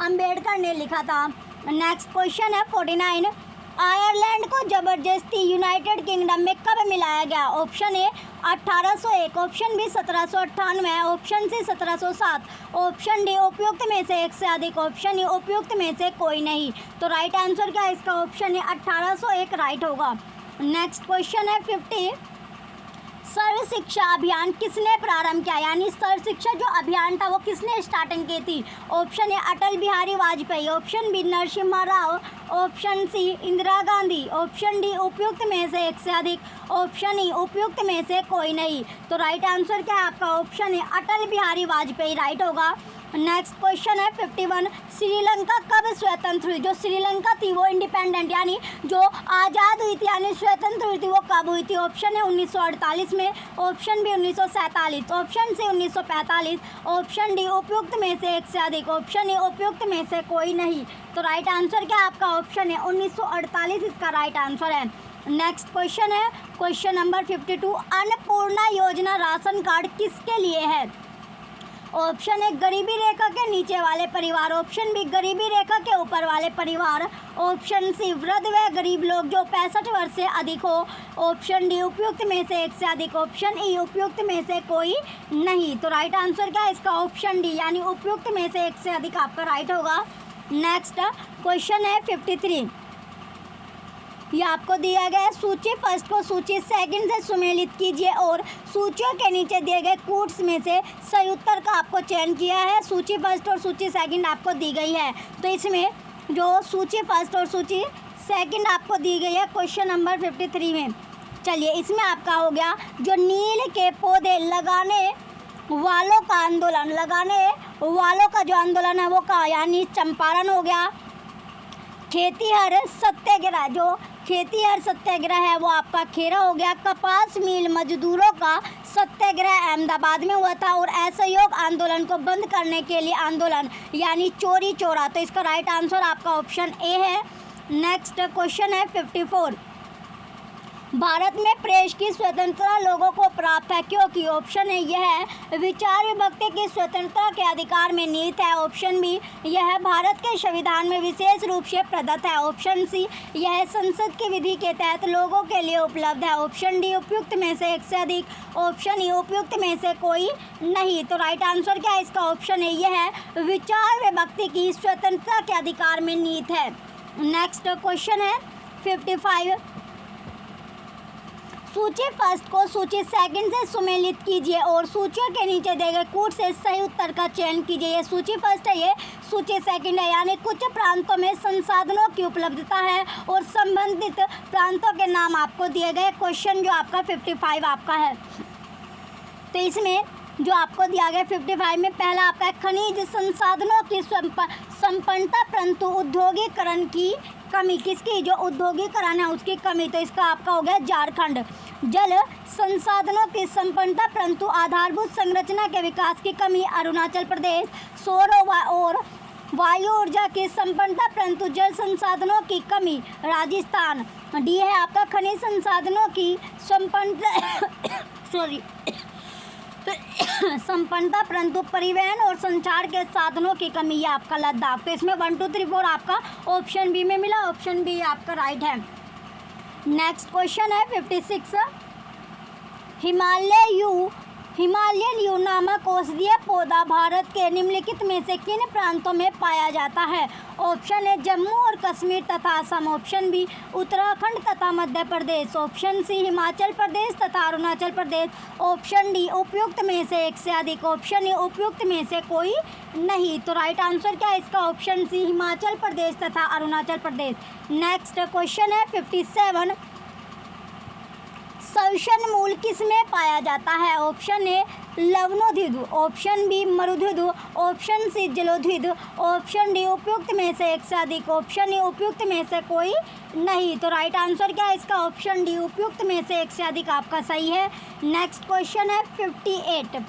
अंबेडकर ने लिखा था। नेक्स्ट क्वेश्चन है 49। आयरलैंड को जबरदस्ती यूनाइटेड किंगडम में कब मिलाया गया? Option A 1801, option B 1798, option C 1707, option D उपयुक्त में से एक से अधिक, ऑप्शन ई उपयुक्त में से कोई नहीं। तो राइट आंसर क्या है इसका? ऑप्शन ए 1801 राइट होगा। नेक्स्ट क्वेश्चन है 50। सर्व शिक्षा अभियान किसने प्रारंभ किया? यानी सर्व शिक्षा जो अभियान था वो किसने स्टार्टिंग की थी? Option A Atal Bihari Vajpayee, option B Narasimha Rao, option C Indira Gandhi, option D उपयुक्त में से एक से अधिक, ऑप्शन ई उपयुक्त में से कोई नहीं। तो राइट आंसर क्या है आपका? Option A Atal Bihari Vajpayee right होगा। नेक्स्ट क्वेश्चन है 51, श्रीलंका कब स्वतंत्र हुई? जो श्रीलंका थी वो इंडिपेंडेंट यानी जो आज़ाद हुई थी यानी स्वतंत्र हुई थी वो कब हुई थी? ऑप्शन है 1948 में, option B 1947, option C 1945, option D उपयुक्त में से एक से अधिक, ऑप्शन ए उपयुक्त में से कोई नहीं। तो राइट आंसर क्या है आपका? ऑप्शन है 1948 इसका राइट आंसर है। नेक्स्ट क्वेश्चन है क्वेश्चन नंबर 52, अन्नपूर्णा योजना राशन कार्ड किसके लिए है? ऑप्शन ए गरीबी रेखा के नीचे वाले परिवार, ऑप्शन बी गरीबी रेखा के ऊपर वाले परिवार, ऑप्शन सी वृद्ध व गरीब लोग जो 65 वर्ष से अधिक हो, ऑप्शन डी उपयुक्त में से एक से अधिक, ऑप्शन ई उपयुक्त में से कोई नहीं। तो राइट आंसर क्या है इसका? ऑप्शन डी यानी उपयुक्त में से एक से अधिक आपका राइट होगा। नेक्स्ट क्वेश्चन है 53, ये आपको दिया गया है, सूची फर्स्ट को सूची सेकंड से सुमेलित कीजिए और सूचियों के नीचे दिए गए कोट्स में से सही उत्तर का आपको चयन किया है। सूची फर्स्ट और सूची सेकंड आपको दी गई है, तो इसमें जो सूची फर्स्ट और सूची सेकंड आपको दी गई है क्वेश्चन नंबर 53 में, चलिए इसमें आपका हो गया जो नील के पौधे लगाने वालों का आंदोलन, लगाने वालों का जो आंदोलन है वो का यानी चंपारण हो गया। खेतीहर सत्याग्रह, जो खेतीहर सत्याग्रह है वो आपका खेरा हो गया। कपास मिल मजदूरों का सत्याग्रह अहमदाबाद में हुआ था और असहयोग आंदोलन को बंद करने के लिए आंदोलन यानी चोरी चोरा। तो इसका राइट आंसर आपका ऑप्शन ए है। नेक्स्ट क्वेश्चन है 54, भारत में प्रेस की स्वतंत्रता लोगों को प्राप्त है क्योंकि? ऑप्शन है यह विचार विभक्ति की स्वतंत्रता के अधिकार में निहित है, ऑप्शन बी यह भारत के संविधान में विशेष रूप से प्रदत्त है, ऑप्शन सी यह संसद की विधि के तहत लोगों के लिए उपलब्ध है, ऑप्शन डी उपयुक्त में से एक से अधिक, ऑप्शन ई उपयुक्त में से कोई नहीं। तो राइट आंसर क्या है इसका? ऑप्शन है यह विचार विभक्ति की स्वतंत्रता के अधिकार में निहित है। नेक्स्ट क्वेश्चन है 55, सूची फर्स्ट को सूची सेकंड से सुमेलित कीजिए और सूचियों के नीचे दिए गए कोड से सही उत्तर का चयन कीजिए। ये सूची फर्स्ट है, ये सूची सेकंड है, यानी कुछ प्रांतों में संसाधनों की उपलब्धता है और संबंधित प्रांतों के नाम आपको दिए गए। क्वेश्चन जो आपका 55 आपका है, तो इसमें जो आपको दिया गया 55 में पहला आपका खनिज संसाधनों की संपन्नता परंतु उद्योगीकरण की कमी, किसकी? जो उद्योगीकरण है उसकी कमी, तो इसका आपका हो गया झारखंड। जल संसाधनों की संपन्नता परंतु आधारभूत संरचना के विकास की कमी, अरुणाचल प्रदेश। सौर और वायु ऊर्जा की संपन्नता परंतु जल संसाधनों की कमी, राजस्थान। डी है आपका खनिज संसाधनों की संपन्नता परंतु परिवहन और संचार के साधनों की कमी, ये आपका लद्दाख। तो इसमें 1 2 3 4 आपका ऑप्शन बी में मिला, ऑप्शन बी आपका राइट है। नेक्स्ट क्वेश्चन है 56, हिमालयन यू नामक औषधीय पौधा भारत के निम्नलिखित में से किन प्रांतों में पाया जाता है? ऑप्शन है जम्मू और कश्मीर तथा असम, ऑप्शन बी उत्तराखंड तथा मध्य प्रदेश, ऑप्शन सी हिमाचल प्रदेश तथा अरुणाचल प्रदेश, ऑप्शन डी उपयुक्त में से एक से अधिक, ऑप्शन ए उपयुक्त में से कोई नहीं। तो राइट आंसर क्या है इसका? ऑप्शन सी हिमाचल प्रदेश तथा अरुणाचल प्रदेश। नेक्स्ट क्वेश्चन है 57, संशन मूल किस में पाया जाता है? ऑप्शन ए लवणोद्भिद, ऑप्शन बी मरुद्भिद, ऑप्शन सी जलोद्भिद, ऑप्शन डी उपयुक्त में से एक से अधिक, ऑप्शन ए उपयुक्त में से कोई नहीं। तो राइट आंसर क्या है इसका? ऑप्शन डी उपयुक्त में से एक से अधिक आपका सही है। नेक्स्ट क्वेश्चन है 58,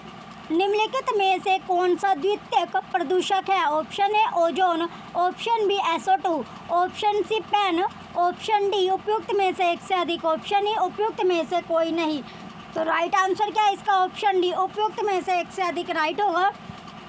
निम्नलिखित में से कौन सा द्वितीयक प्रदूषक है? Option A ozone, option B SO2, option C pen, option D उपयुक्त में से एक से अधिक, ऑप्शन ई उपयुक्त में से कोई नहीं। तो राइट आंसर क्या है इसका? ऑप्शन डी उपयुक्त में से एक से अधिक राइट होगा।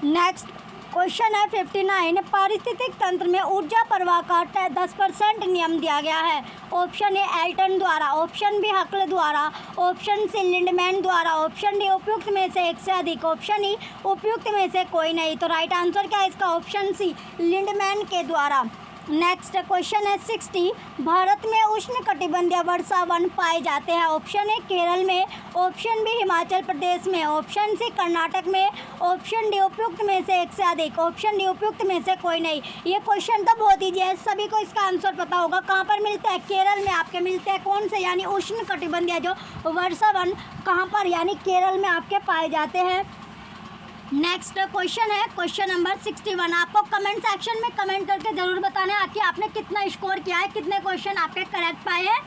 नेक्स्ट क्वेश्चन है 59, पारिस्थितिक तंत्र में ऊर्जा प्रवाह का 10% नियम दिया गया है। ऑप्शन ए एल्टन द्वारा, ऑप्शन बी हकल द्वारा, ऑप्शन सी लिंडमैन द्वारा, ऑप्शन डी उपयुक्त में से एक से अधिक, ऑप्शन ई उपयुक्त में से कोई नहीं। तो राइट आंसर क्या है इसका? ऑप्शन सी लिंडमैन के द्वारा। नेक्स्ट क्वेश्चन है 60, भारत में उष्णकटिबंधीय वर्षा वन पाए जाते हैं। ऑप्शन ए केरल में, ऑप्शन बी हिमाचल प्रदेश में, ऑप्शन सी कर्नाटक में, ऑप्शन डी उपयुक्त में से एक से अधिक, ऑप्शन डी उपयुक्त में से कोई नहीं। ये क्वेश्चन तो बहुत ईजी है, सभी को इसका आंसर पता होगा। कहाँ पर मिलते हैं? केरल में आपके मिलते हैं। कौन से? यानी उष्णकटिबंधीय जो वर्षा वन कहाँ पर? यानी केरल में आपके पाए जाते हैं। नेक्स्ट क्वेश्चन है क्वेश्चन नंबर 61। आपको कमेंट सेक्शन में कमेंट करके ज़रूर बताना है कि आपने कितना स्कोर किया है, कितने क्वेश्चन आपके करेक्ट पाए हैं।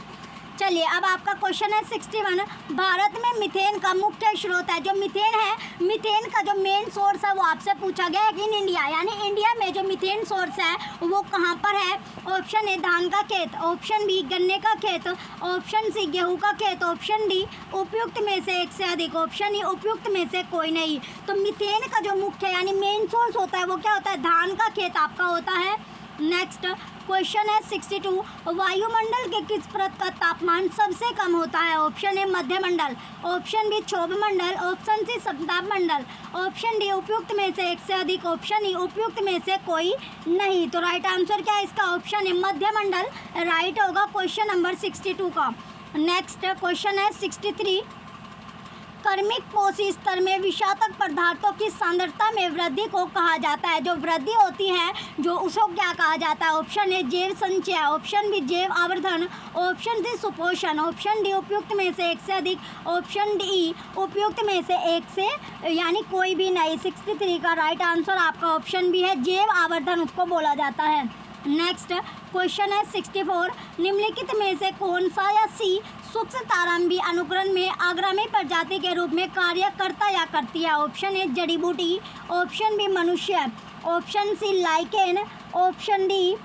चलिए अब आपका क्वेश्चन है 61। भारत में मीथेन का मुख्य स्रोत है, जो मीथेन है, मीथेन का जो मेन सोर्स है वो आपसे पूछा गया है इन इंडिया, यानी इंडिया में जो मीथेन सोर्स है वो कहाँ पर है। ऑप्शन ए धान का खेत, ऑप्शन बी गन्ने का खेत, ऑप्शन सी गेहूं का खेत, ऑप्शन डी उपयुक्त में से एक से अधिक, ऑप्शन ई उपयुक्त में से कोई नहीं। तो मीथेन का जो मुख्य यानी मेन सोर्स होता है वो क्या होता है, धान का खेत आपका होता है। नेक्स्ट क्वेश्चन है 62। वायुमंडल के किस परत का तापमान सबसे कम होता है। ऑप्शन ए मध्यमंडल, ऑप्शन बी क्षोभ मंडल, ऑप्शन सी समताप मंडल, ऑप्शन डी उपयुक्त में से एक से अधिक, ऑप्शन ई उपयुक्त में से कोई नहीं। तो राइट आंसर क्या है इसका, ऑप्शन ए मध्यमंडल राइट होगा क्वेश्चन नंबर 62 का। नेक्स्ट क्वेश्चन है 63। कर्मिक पोषी स्तर में विषाक्त पदार्थों की सांद्रता में वृद्धि को कहा जाता है। जो वृद्धि होती है जो उसको क्या कहा जाता है। ऑप्शन ए जैव संचय, ऑप्शन बी जैव आवर्धन, ऑप्शन सी सुपोषण, ऑप्शन डी उपयुक्त में से एक से अधिक, ऑप्शन डी उपयुक्त में से एक से यानी कोई भी नहीं। 63 का राइट आंसर आपका ऑप्शन बी है, जैव आवर्धन उसको बोला जाता है। नेक्स्ट क्वेश्चन है 64। निम्नलिखित में से कौन सा या सी सूक्ष्म तारांबी अनुक्रम में अग्रमी प्रजाति के रूप में कार्य करता या करती है। ऑप्शन ए जड़ी बूटी, ऑप्शन बी मनुष्य, option C lichen, option D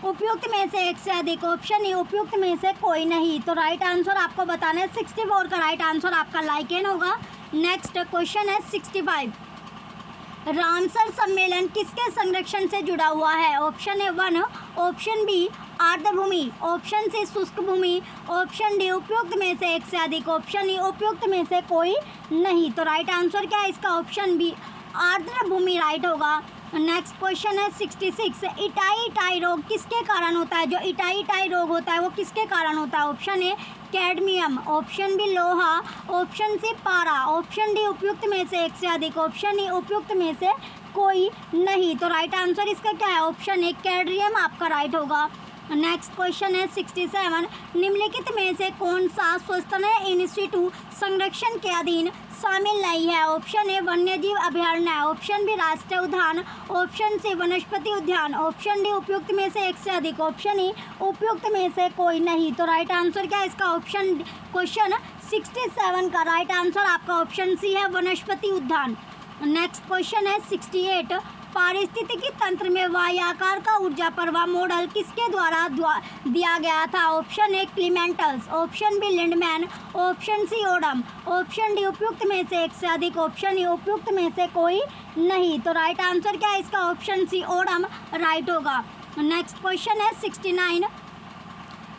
उपयुक्त में से एक से अधिक, ऑप्शन ई उपयुक्त में से कोई नहीं। तो राइट आंसर आपको बताना है 64 का राइट आंसर आपका लाइकेन होगा। नेक्स्ट क्वेश्चन है 65। रामसर सम्मेलन किसके संरक्षण से जुड़ा हुआ है। ऑप्शन ए वन, ऑप्शन बी आर्द्र भूमि, ऑप्शन सी शुष्क भूमि, ऑप्शन डी उपयुक्त में से एक से अधिक, ऑप्शन ई उपयुक्त में से कोई नहीं। तो राइट आंसर क्या है इसका, ऑप्शन बी आर्द्र भूमि राइट होगा। नेक्स्ट क्वेश्चन है 66। इटाई रोग किसके कारण होता है। जो इटाई रोग होता है वो किसके कारण होता है। Option A cadmium, option B लोहा, ऑप्शन सी पारा, ऑप्शन डी उपयुक्त में से एक से अधिक, ऑप्शन ई उपयुक्त में से कोई नहीं। तो राइट आंसर इसका क्या है, ऑप्शन ए कैडमियम आपका राइट होगा। नेक्स्ट क्वेश्चन है 67। निम्नलिखित में से कौन सा स्वस्तनय इंस्टीट्यूट संरक्षण के अधीन शामिल नहीं है। ऑप्शन ए वन्यजीव अभयारण्य, ऑप्शन बी राष्ट्रीय उद्यान, ऑप्शन सी वनस्पति उद्यान, ऑप्शन डी उपयुक्त में से एक से अधिक, ऑप्शन ई उपयुक्त में से कोई नहीं। तो राइट आंसर क्या है इसका, ऑप्शन क्वेश्चन 67 का राइट आंसर आपका ऑप्शन सी है, वनस्पति उद्यान। नेक्स्ट क्वेश्चन है 68। पारिस्थितिकी तंत्र में वायुआकार का ऊर्जा प्रवाह मॉडल किसके द्वारा दिया गया था। Option A Clements, option B Lindeman, option C Odum, option D उपयुक्त में से एक से अधिक, ऑप्शन ई उपयुक्त में से कोई नहीं। तो राइट आंसर क्या है इसका, ऑप्शन सी ओडम राइट होगा। नेक्स्ट क्वेश्चन है 69।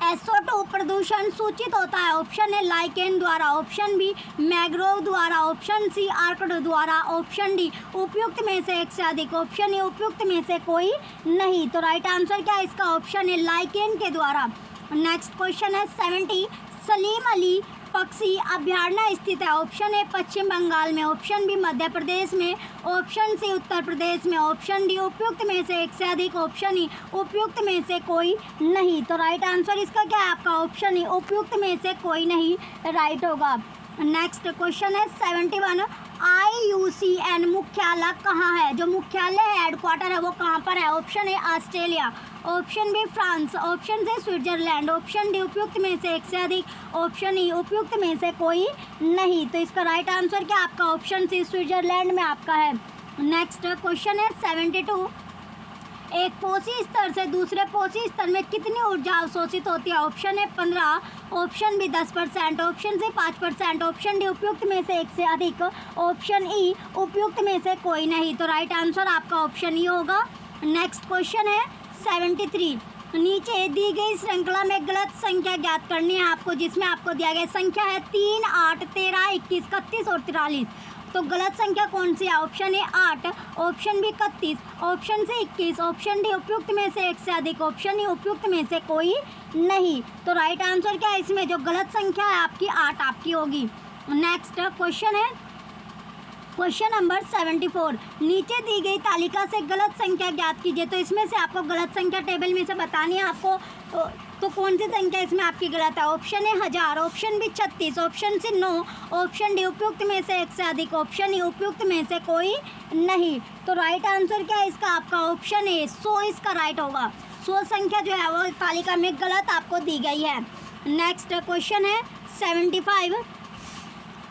SO2 प्रदूषण सूचित होता है। ऑप्शन ए लाइकेन द्वारा, ऑप्शन बी मैंग्रोव द्वारा, ऑप्शन सी आर्कड द्वारा, ऑप्शन डी उपयुक्त में से एक से अधिक, ऑप्शन ए उपयुक्त में से कोई नहीं। तो राइट आंसर क्या है इसका, ऑप्शन ए लाइकेन के द्वारा। नेक्स्ट क्वेश्चन है 70। सलीम अली पक्षी अभयारण्य स्थित है। ऑप्शन ए पश्चिम बंगाल में, ऑप्शन बी मध्य प्रदेश में, ऑप्शन सी उत्तर प्रदेश में, ऑप्शन डी उपयुक्त में से एक से अधिक, ऑप्शन ई उपयुक्त में से कोई नहीं। तो राइट आंसर इसका क्या है आपका, ऑप्शन ई उपयुक्त में से कोई नहीं राइट होगा। नेक्स्ट क्वेश्चन है 71। IUCN मुख्यालय कहाँ है। जो मुख्यालय है हेडक्वार्टर है वो कहाँ पर है। Option A Australia, option B France, option C Switzerland, option D उपयुक्त में से एक से अधिक, ऑप्शन ई उपयुक्त में से कोई नहीं। तो इसका राइट आंसर क्या आपका, ऑप्शन सी स्विट्जरलैंड में आपका है। नेक्स्ट क्वेश्चन है 72। एक पोषी स्तर से दूसरे पोषी स्तर में कितनी ऊर्जा अवशोषित होती है। Option A 15, option B 10%, option C 5%, option D उपयुक्त में से एक से अधिक, ऑप्शन ई उपयुक्त में से कोई नहीं। तो राइट आंसर आपका ऑप्शन ई होगा। नेक्स्ट क्वेश्चन है 73। नीचे दी गई श्रृंखला में गलत संख्या ज्ञात करनी है आपको, जिसमें आपको दिया गया संख्या है 3, 8, 13, 21, 31 और 43। तो गलत संख्या कौन सी है। Option A 8, option B 31, option C 21, option D उपयुक्त में से एक से अधिक, ऑप्शन ई उपयुक्त में से कोई नहीं। तो राइट आंसर क्या है इसमें, जो गलत संख्या है आपकी 8 आपकी होगी। नेक्स्ट क्वेश्चन है क्वेश्चन नंबर 74। नीचे दी गई तालिका से गलत संख्या ज्ञात कीजिए। तो इसमें से आपको गलत संख्या टेबल में से बतानी है आपको। तो कौन सी संख्या इसमें आपकी गलत है? Option A 1000, option B 36, option C 9, option D उपयुक्त में से एक से अधिक, ऑप्शन ई उपयुक्त में से कोई नहीं। तो राइट आंसर क्या है इसका? आपका ऑप्शन ए 100 इसका राइट होगा। 100 संख्या जो है वो तालिका में गलत आपको दी गई है। नेक्स्ट क्वेश्चन है 75।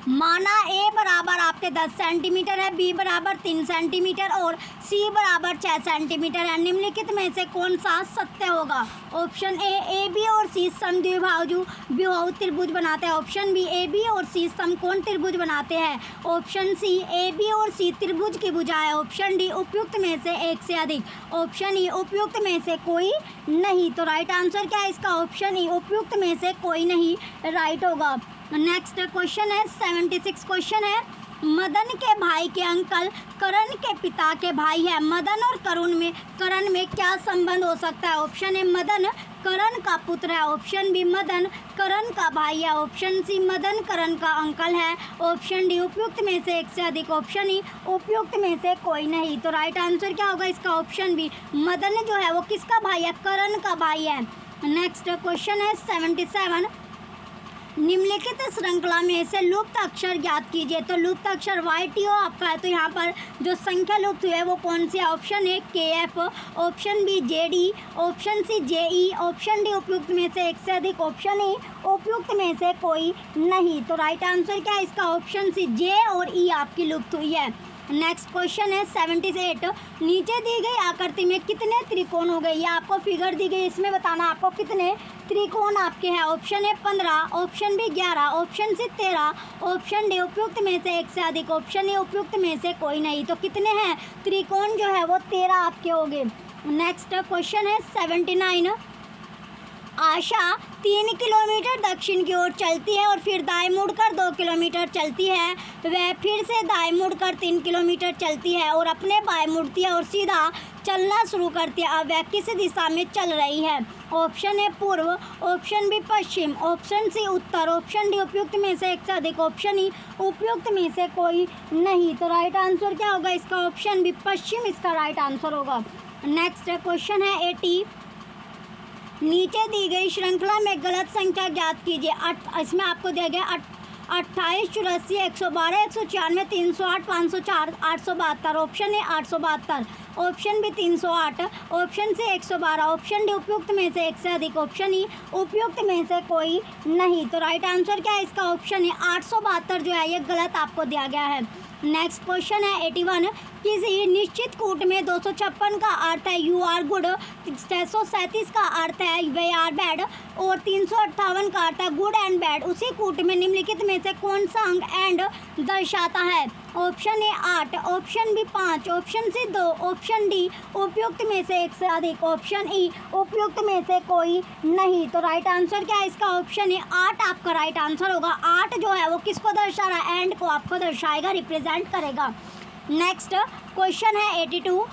माना ए बराबर आपके 10 सेंटीमीटर है, बी बराबर 3 सेंटीमीटर और सी बराबर 6 सेंटीमीटर है। निम्नलिखित में से कौन सा सत्य होगा? ऑप्शन ए बी और सी समद्विबाहु त्रिभुज बनाते हैं। ऑप्शन बी ए बी और सी समकोण त्रिभुज बनाते हैं। ऑप्शन सी ए बी और सी त्रिभुज की भुजा है। ऑप्शन डी उपयुक्त में से एक से अधिक। ऑप्शन ई उपयुक्त में से कोई नहीं। तो राइट आंसर क्या है इसका? ऑप्शन ई उपयुक्त में से कोई नहीं राइट होगा। नेक्स्ट क्वेश्चन है 76 क्वेश्चन है। मदन के भाई के अंकल करण के पिता के भाई है। मदन और करण में क्या संबंध हो सकता है? ऑप्शन ए मदन करण का पुत्र है। ऑप्शन बी मदन करण का भाई है। ऑप्शन सी मदन करण का अंकल है। ऑप्शन डी उपयुक्त में से एक से अधिक। ऑप्शन ई उपयुक्त में से कोई नहीं। तो राइट आंसर क्या होगा इसका? ऑप्शन बी मदन जो है वो किसका भाई है? करण का भाई है। नेक्स्ट क्वेश्चन है 77। निम्नलिखित श्रृंखला में से लुप्त अक्षर ज्ञात कीजिए। तो लुप्त अक्षर YTO आपका है, तो यहाँ पर जो संख्या लुप्त हुई है वो कौन सी है? Option A KF, option B JD, option C JE, option D उपयुक्त में से एक से अधिक, ऑप्शन ई उपयुक्त में से कोई नहीं। तो राइट आंसर क्या है इसका? ऑप्शन सी J और E आपकी लुप्त हुई है। नेक्स्ट क्वेश्चन है 78। नीचे दी गई आकृति में कितने त्रिकोण हो गए? ये आपको फिगर दी गई, इसमें बताना आपको कितने त्रिकोण आपके हैं। Option A 15, option B 11, option C 13, option D उपयुक्त में से एक से अधिक, ऑप्शन ए उपयुक्त में से कोई नहीं। तो कितने हैं त्रिकोण जो है वो 13 आपके हो गए। नेक्स्ट क्वेश्चन है 79। आशा 3 किलोमीटर दक्षिण की ओर चलती है और फिर दाएं मुड़कर 2 किलोमीटर चलती है। वह फिर से दाएं मुड़कर 3 किलोमीटर चलती है और अपने बाएं मुड़ती है और सीधा चलना शुरू करती है। अब वह किस दिशा में चल रही है? ऑप्शन ए पूर्व, ऑप्शन बी पश्चिम, ऑप्शन सी उत्तर, ऑप्शन डी उपयुक्त में से एक से अधिक, ऑप्शन ई उपयुक्त में से कोई नहीं। तो राइट आंसर क्या होगा इसका? ऑप्शन बी पश्चिम इसका राइट आंसर होगा। नेक्स्ट क्वेश्चन है 80। नीचे दी गई श्रृंखला में गलत संख्या ज्ञात कीजिए। इसमें आपको दिया गया 28, 84, 112, 196, 308, 504, 872। Option A 872, option B 308, option C 112, option D उपयुक्त में से एक से अधिक, ऑप्शन ई उपयुक्त में से कोई नहीं। तो राइट आंसर क्या है इसका? ऑप्शन ए 872 जो है ये गलत आपको दिया गया है। नेक्स्ट क्वेश्चन है 81। किसी निश्चित कूट में 256 का अर्थ है यू आर गुड, 637 का अर्थ है वे आर बैड और 358 का अर्थ है गुड एंड बैड। उसी कूट में निम्नलिखित में से कौन सा अंक एंड दर्शाता है? Option A 8, option B 5, option C 2, option D उपयुक्त में से एक से अधिक, ऑप्शन ई उपयुक्त में से कोई नहीं। तो राइट आंसर क्या है इसका? ऑप्शन ए 8 आपका राइट आंसर होगा। 8 जो है वो किसको दर्शा रहा है? एंड को आपको दर्शाएगा, रिप्रेजेंट करेगा। नेक्स्ट क्वेश्चन है 82।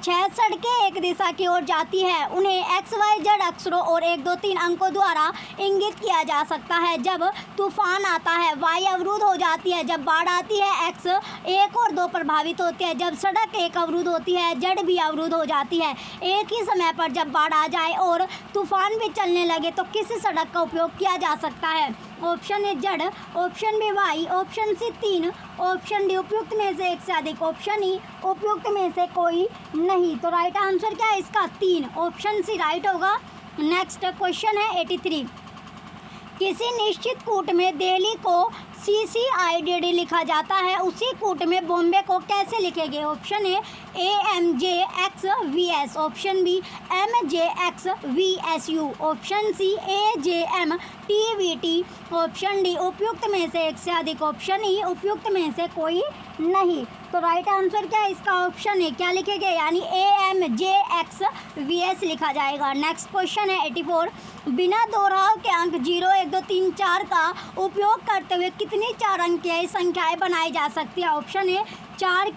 6 सड़कें एक दिशा की ओर जाती है। उन्हें XYZ अक्षरों और 1, 2, 3 अंकों द्वारा इंगित किया जा सकता है। जब तूफान आता है Y अवरुद्ध हो जाती है। जब बाढ़ आती है X 1 और 2 प्रभावित होते हैं। जब सड़क 1 अवरुद्ध होती है Z भी अवरुद्ध हो जाती है। एक ही समय पर जब बाढ़ आ जाए और तूफान भी चलने लगे तो किस सड़क का उपयोग किया जा सकता है? Option A Z, option B Y, option C 3, option D उपयुक्त में से एक से अधिक, ऑप्शन ई उपयुक्त में से कोई नहीं। तो राइट आंसर क्या है इसका? 3, ऑप्शन सी राइट होगा। नेक्स्ट क्वेश्चन है 83। किसी निश्चित कूट में दिल्ली को CCIDD लिखा जाता है, उसी कूट में बॉम्बे को कैसे लिखेंगे? Option A AMJXVS, option B MJXVSU, option C AJMTVT, option D उपयुक्त में से एक से अधिक, ऑप्शन ई उपयुक्त में से कोई नहीं। तो राइट आंसर क्या है इसका? ऑप्शन ए क्या लिखेंगे? यानी AMJXVS लिखा जाएगा। नेक्स्ट क्वेश्चन है 84। बिना दोहराव के अंक 0, 1, 2, 3, 4 का उपयोग करते हुए कितनी 4 अंकीय संख्याएं बनाई जा सकती है? ऑप्शन ए 4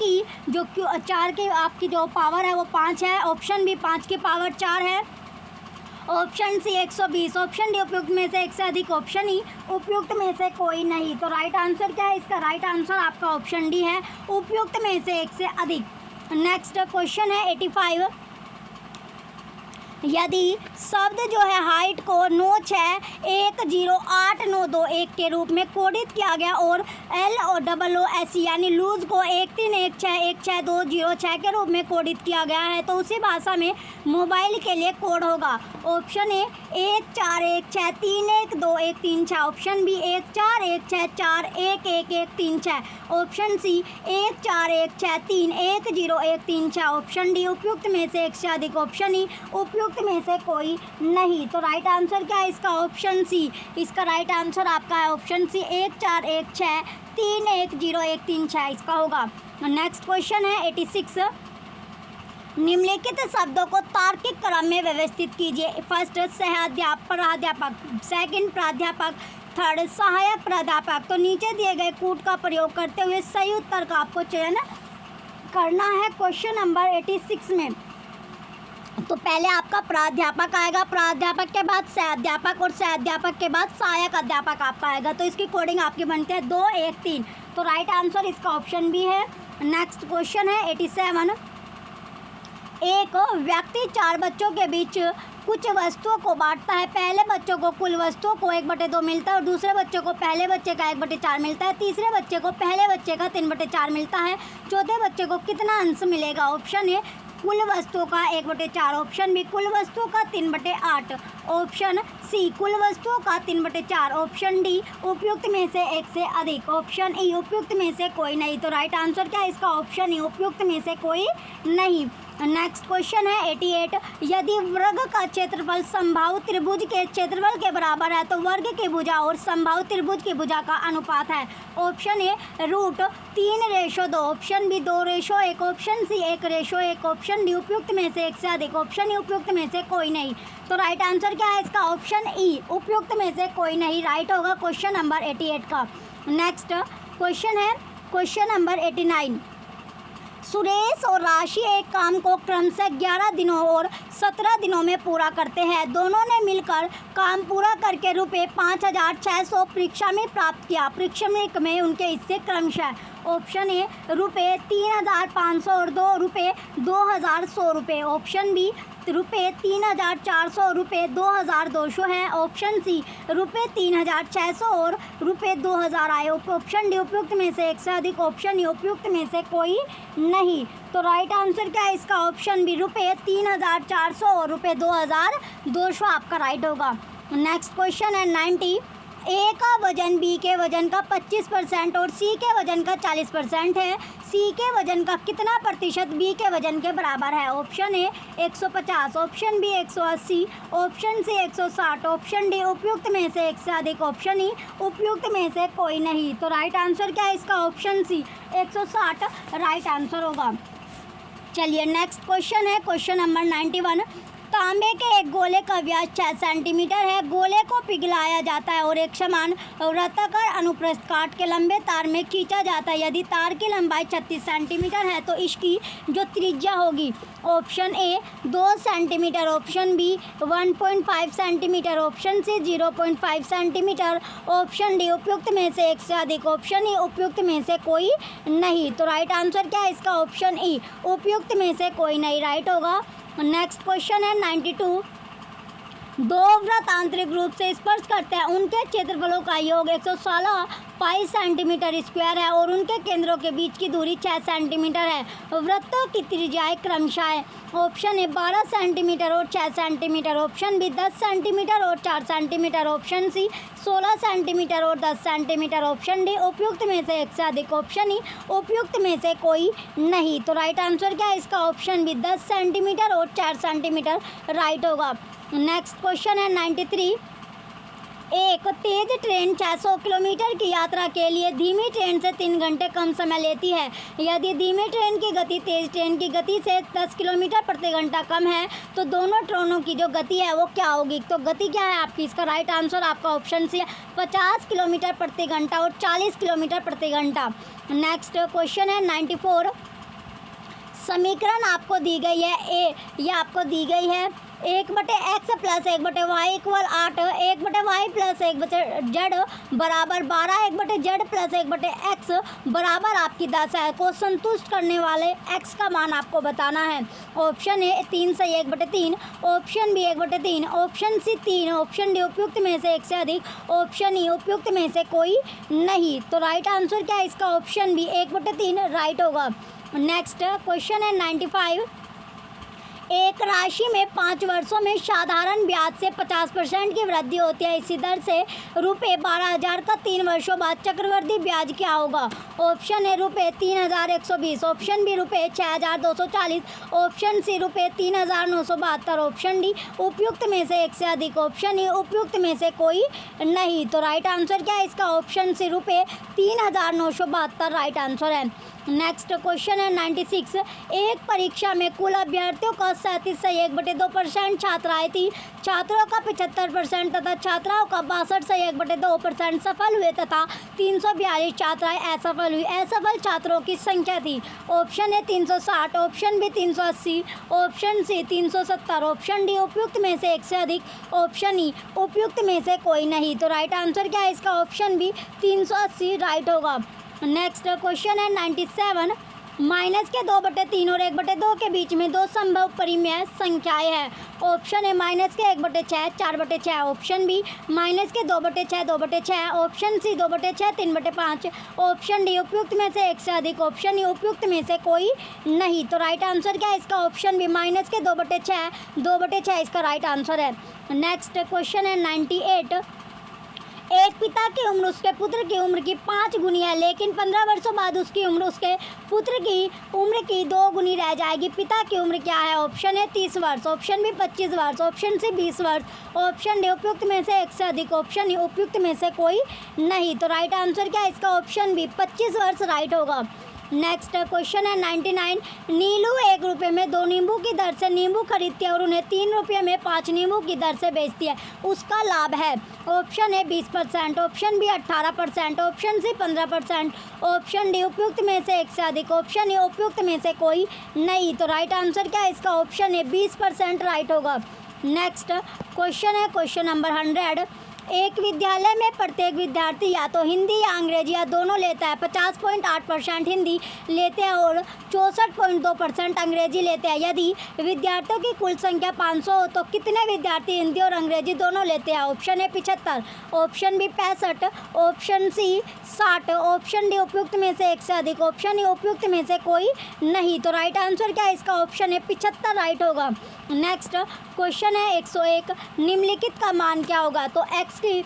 की आपकी जो पावर है वो 5 है, ऑप्शन बी 5 की पावर 4 है, ऑप्शन सी 120, ऑप्शन डी उपयुक्त में से एक से अधिक, ऑप्शन ई उपयुक्त में से कोई नहीं। तो राइट आंसर क्या है इसका? राइट आंसर आपका ऑप्शन डी है, उपयुक्त में से एक से अधिक। नेक्स्ट क्वेश्चन है 85। यदि शब्द जो है हाइट को 96108921 के रूप में कोडित किया गया और LOOS यानी लूज को 1316162006 के रूप में कोडित किया गया है तो उसी भाषा में मोबाइल के लिए कोड होगा। Option A 1416312136, option B 1416411136, option C 1416310136, option D उपयुक्त में से एक से अधिक, ऑप्शन ई उपयुक्त में से कोई नहीं। तो राइट आंसर क्या है इसका? Option C. इसका राइट आंसर आपका है ऑप्शन सी 1416310136 इसका होगा। नेक्स्ट क्वेश्चन है 86। निम्नलिखित शब्दों को तार्किक क्रम में व्यवस्थित कीजिए। फर्स्ट प्राध्यापक, सेकंड प्राध्यापक, थर्ड सहायक प्राध्यापक। तो नीचे दिए गए कूट का प्रयोग करते हुए सही उत्तर का आपको चयन करना है क्वेश्चन नंबर 86 में। तो पहले आपका प्राध्यापक आएगा, प्राध्यापक के बाद सहाध्यापक और सहाध्यापक के बाद सहायक अध्यापक आपका आएगा। तो इसकी कोडिंग आपकी बनती है 2 1 3। तो राइट आंसर इसका ऑप्शन बी है। नेक्स्ट क्वेश्चन है 87। एक व्यक्ति 4 बच्चों के बीच कुछ वस्तुओं को बांटता है। पहले बच्चों को कुल वस्तुओं को 1/2 मिलता है और दूसरे बच्चे को पहले बच्चे का 1/4 मिलता है। तीसरे बच्चे को पहले बच्चे का 3/4 मिलता है। चौथे बच्चे को कितना अंश मिलेगा? ऑप्शन ए कुल वस्तुओं का 1/4, ऑप्शन बी कुल वस्तुओं का 3/8, ऑप्शन सी कुल वस्तुओं का 3/4, ऑप्शन डी उपयुक्त में से एक से अधिक, ऑप्शन ई उपयुक्त में से कोई नहीं। तो राइट आंसर क्या है इसका? ऑप्शन ई उपयुक्त में से कोई नहीं। नेक्स्ट क्वेश्चन है 88। यदि वर्ग का क्षेत्रफल समबाहु त्रिभुज के क्षेत्रफल के बराबर है तो वर्ग की भुजा और समबाहु त्रिभुज की भुजा का अनुपात है। Option A √3:2, option B 2:1, option C 1:1, option D उपयुक्त में से एक से अधिक, ऑप्शन ई उपयुक्त में से कोई नहीं। तो राइट आंसर क्या है इसका? ऑप्शन ई उपयुक्त में से कोई नहीं राइट होगा क्वेश्चन नंबर 88 का। नेक्स्ट क्वेश्चन है क्वेश्चन नंबर 89। सुरेश और राशि एक काम को क्रमशः 11 दिनों और 17 दिनों में पूरा करते हैं। दोनों ने मिलकर काम पूरा करके ₹5,600 पारिश्रमिक प्राप्त किया। पारिश्रमिक में उनके हिस्से क्रमशः ऑप्शन ए ₹3,500 और ₹2,200, ऑप्शन बी ₹3,400 और ₹2,200 है, ऑप्शन सी ₹3,600 और ₹2,000 आए, ऑप्शन डी उपयुक्त में से एक से अधिक, ऑप्शन ई उपयुक्त में से कोई नहीं। तो राइट आंसर क्या है इसका? ऑप्शन बी ₹3,400 और ₹2,200 आपका राइट होगा। नेक्स्ट क्वेश्चन है 90। ए का वजन बी के वजन का 25% और सी के वजन का 40% है। सी के वजन का कितना प्रतिशत बी के वजन के बराबर है? Option A 150, option B 180, option C 160, option D उपयुक्त में से एक से अधिक, ऑप्शन ई उपयुक्त में से कोई नहीं। तो राइट आंसर क्या है इसका? ऑप्शन सी 160 राइट आंसर होगा। चलिए नेक्स्ट क्वेश्चन है क्वेश्चन नंबर 91। तांबे के एक गोले का व्यास 6 सेंटीमीटर है। गोले को पिघलाया जाता है और एक समान वृत्ताकार अनुप्रस्थ काट के लंबे तार में खींचा जाता है। यदि तार की लंबाई 36 सेंटीमीटर है तो इसकी जो त्रिज्या होगी option A 2 centimetre, option B 1.5 centimetre, option C 0.5 centimetre, option D उपयुक्त में से एक से अधिक, ऑप्शन ई उपयुक्त में से कोई नहीं। तो राइट आंसर क्या है इसका? ऑप्शन ई उपयुक्त में से कोई नहीं राइट होगा। नेक्स्ट क्वेश्चन है 92। दो वृत्त आंतरिक रूप से स्पर्श करते हैं, उनके क्षेत्रफलों का योग 116 पाई सेंटीमीटर स्क्वायर है और उनके केंद्रों के बीच की दूरी 6 सेंटीमीटर है। वृत्तों की त्रिज्याएं क्रमशः है ऑप्शन ए 12 सेंटीमीटर और 6 सेंटीमीटर, ऑप्शन बी 10 सेंटीमीटर और 4 सेंटीमीटर, ऑप्शन सी 16 सेंटीमीटर और 10 सेंटीमीटर, ऑप्शन डी उपयुक्त में से एक से अधिक, ऑप्शन ई उपयुक्त में से कोई नहीं। तो राइट आंसर क्या है इसका? ऑप्शन बी 10 सेंटीमीटर और 4 सेंटीमीटर राइट होगा। नेक्स्ट क्वेश्चन है 93। एक तेज ट्रेन 600 किलोमीटर की यात्रा के लिए धीमी ट्रेन से 3 घंटे कम समय लेती है। यदि धीमी ट्रेन की गति तेज ट्रेन की गति से 10 किलोमीटर प्रति घंटा कम है तो दोनों ट्रेनों की जो गति है वो क्या होगी? तो गति क्या है आपकी? इसका राइट आंसर आपका ऑप्शन सी है 50 किलोमीटर प्रति घंटा और 40 किलोमीटर प्रति घंटा। नेक्स्ट क्वेश्चन है 94। समीकरण आपको दी गई है ए, ये आपको दी गई है 1/x plus 1/y equal 8, 1/y plus 1/z बराबर 12, 1/z प्लस 1/x बराबर आपकी 10 है। को संतुष्ट करने वाले x का मान आपको बताना है। ऑप्शन ए 3 सही 1/3, option B 1/3, option C 3, option D उपयुक्त में से एक से अधिक, ऑप्शन ई उपयुक्त में से कोई नहीं। तो राइट आंसर क्या है इसका? ऑप्शन बी 1/3 राइट होगा। नेक्स्ट क्वेश्चन है 95। एक राशि में 5 वर्षों में साधारण ब्याज से 50% की वृद्धि होती है। इसी दर से ₹12,000 का 3 वर्षों बाद चक्रवृद्धि ब्याज क्या होगा? Option A ₹3,120, option B ₹6,240, option C ₹3,972, option D उपयुक्त में से एक से अधिक, ऑप्शन ई उपयुक्त में से कोई नहीं। तो राइट आंसर क्या है इसका? ऑप्शन सी ₹3,972 राइट आंसर है। नेक्स्ट क्वेश्चन है 96। एक परीक्षा में कुल अभ्यर्थियों का 37 सही 1/2% छात्राएं थी। छात्रों का 75% तथा छात्राओं का 62 सही 1/2% सफल हुए तथा 342 छात्राएं असफल हुई। असफल छात्रों की संख्या थी। Option A 360, option B 380, option C 370, option D उपयुक्त में से एक से अधिक, ऑप्शन ई उपयुक्त में से कोई नहीं। तो राइट आंसर क्या है इसका? ऑप्शन बी 380 राइट होगा। नेक्स्ट क्वेश्चन है 97। माइनस के 2/3 और 1/2 के बीच में दो संभव परिमेय संख्याएं हैं। ऑप्शन ए माइनस के 1/6 4/6, ऑप्शन बी माइनस के 2/6 2/6, ऑप्शन सी 2/6 3/5, ऑप्शन डी उपयुक्त में से एक से अधिक, ऑप्शन ई उपयुक्त में से कोई नहीं। तो राइट आंसर क्या है इसका? ऑप्शन बी माइनस के 2/6 2/6 इसका राइट आंसर है। नेक्स्ट क्वेश्चन है 98। एक पिता की उम्र उसके पुत्र की उम्र की 5 गुनी है, लेकिन 15 वर्षों बाद उसकी उम्र उसके पुत्र की उम्र की 2 गुनी रह जाएगी। पिता की उम्र क्या है? ऑप्शन ए 30 वर्ष, ऑप्शन बी 25 वर्ष, ऑप्शन सी 20 वर्ष, ऑप्शन डी उपयुक्त में से एक से अधिक, ऑप्शन ई उपयुक्त में से कोई नहीं। तो राइट आंसर क्या है इसका? ऑप्शन बी 25 वर्ष राइट होगा। नेक्स्ट क्वेश्चन है 99। नीलू 1 रुपये में 2 नींबू की दर से नींबू खरीदती है और उन्हें 3 रुपये में 5 नींबू की दर से बेचती है। उसका लाभ है। Option A 20%, option B 18%, option C 15%, option D उपयुक्त में से एक से अधिक, ऑप्शन ई उपयुक्त में से कोई नहीं। तो राइट आंसर क्या है इसका? ऑप्शन ए 20% राइट होगा। नेक्स्ट क्वेश्चन है क्वेश्चन नंबर 100। एक विद्यालय में प्रत्येक विद्यार्थी या तो हिंदी या अंग्रेजी या दोनों लेता है। 50.8% हिंदी लेते हैं और 64.2% अंग्रेजी लेते हैं। यदि विद्यार्थियों की कुल संख्या 500 हो तो कितने विद्यार्थी हिंदी और अंग्रेजी दोनों लेते हैं? Option A 75, option B 65, option C 60, option D उपयुक्त में से एक से अधिक, ऑप्शन ई उपयुक्त में से कोई नहीं। तो राइट आंसर क्या है इसका? ऑप्शन ए 75 राइट होगा। नेक्स्ट क्वेश्चन है 101। निम्नलिखित का मान क्या होगा? तो एक्स की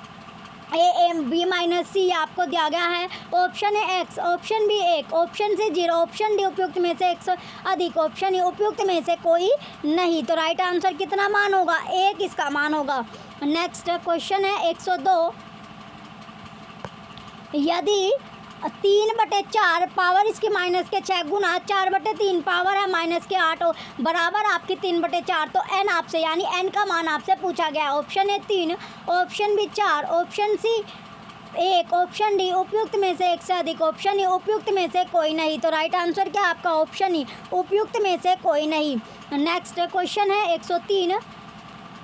बी माइनस सी आपको दिया गया है। ऑप्शन है X, option B 1, option C 0, option D उपयुक्त में से एक से अधिक, ऑप्शन ई उपयुक्त में से कोई नहीं। तो राइट आंसर कितना मान होगा? 1 इसका मान होगा। नेक्स्ट क्वेश्चन है 102। यदि 3/4 पावर इसकी माइनस के 6 गुना 4/3 पावर है माइनस के 8 बराबर आपकी 3/4, तो n आपसे यानी n का मान आपसे पूछा गया। Option A 3, option B 4, option C 1, option D उपयुक्त में से एक से अधिक, ऑप्शन ई उपयुक्त में से कोई नहीं। तो राइट आंसर क्या आपका? ऑप्शन ई उपयुक्त में से कोई नहीं। नेक्स्ट क्वेश्चन है 103।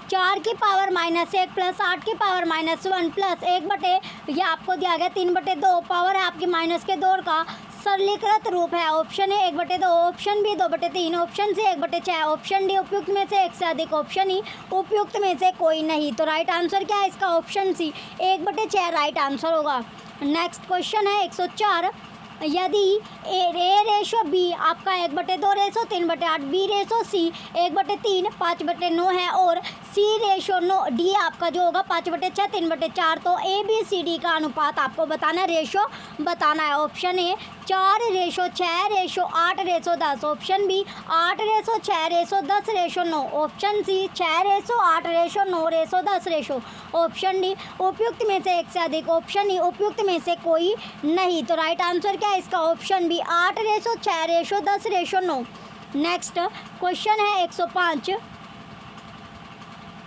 4 की पावर -1 प्लस 8 की पावर -1 प्लस 1/, यह आपको दिया गया 3/2 पावर है आपकी माइनस के 2 का सरलीकृत रूप है। Option A 1/2, option B 2/3, option C 1/6, option D उपयुक्त में से एक से अधिक, ऑप्शन ई उपयुक्त में से कोई नहीं। तो राइट आंसर क्या है इसका? ऑप्शन सी 1/6 राइट आंसर होगा। नेक्स्ट क्वेश्चन है 104। यदि ए रेशो बी आपका 1/2 रेशो 3/8, बी रेशो सी 1/3 5/9 है और सी रेशो डी आपका जो होगा 5/6 3/4, तो ए बी सी डी का अनुपात आपको बताना है, रेशो बताना है। Option A 4:6:8:10, option B 8:6:10:9, option C 6:8:9:10, option D उपयुक्त में से एक से अधिक, ऑप्शन ई उपयुक्त में से कोई नहीं। तो राइट आंसर क्या है इसका? Option B 8:6:10:9। नेक्स्ट क्वेश्चन है 105।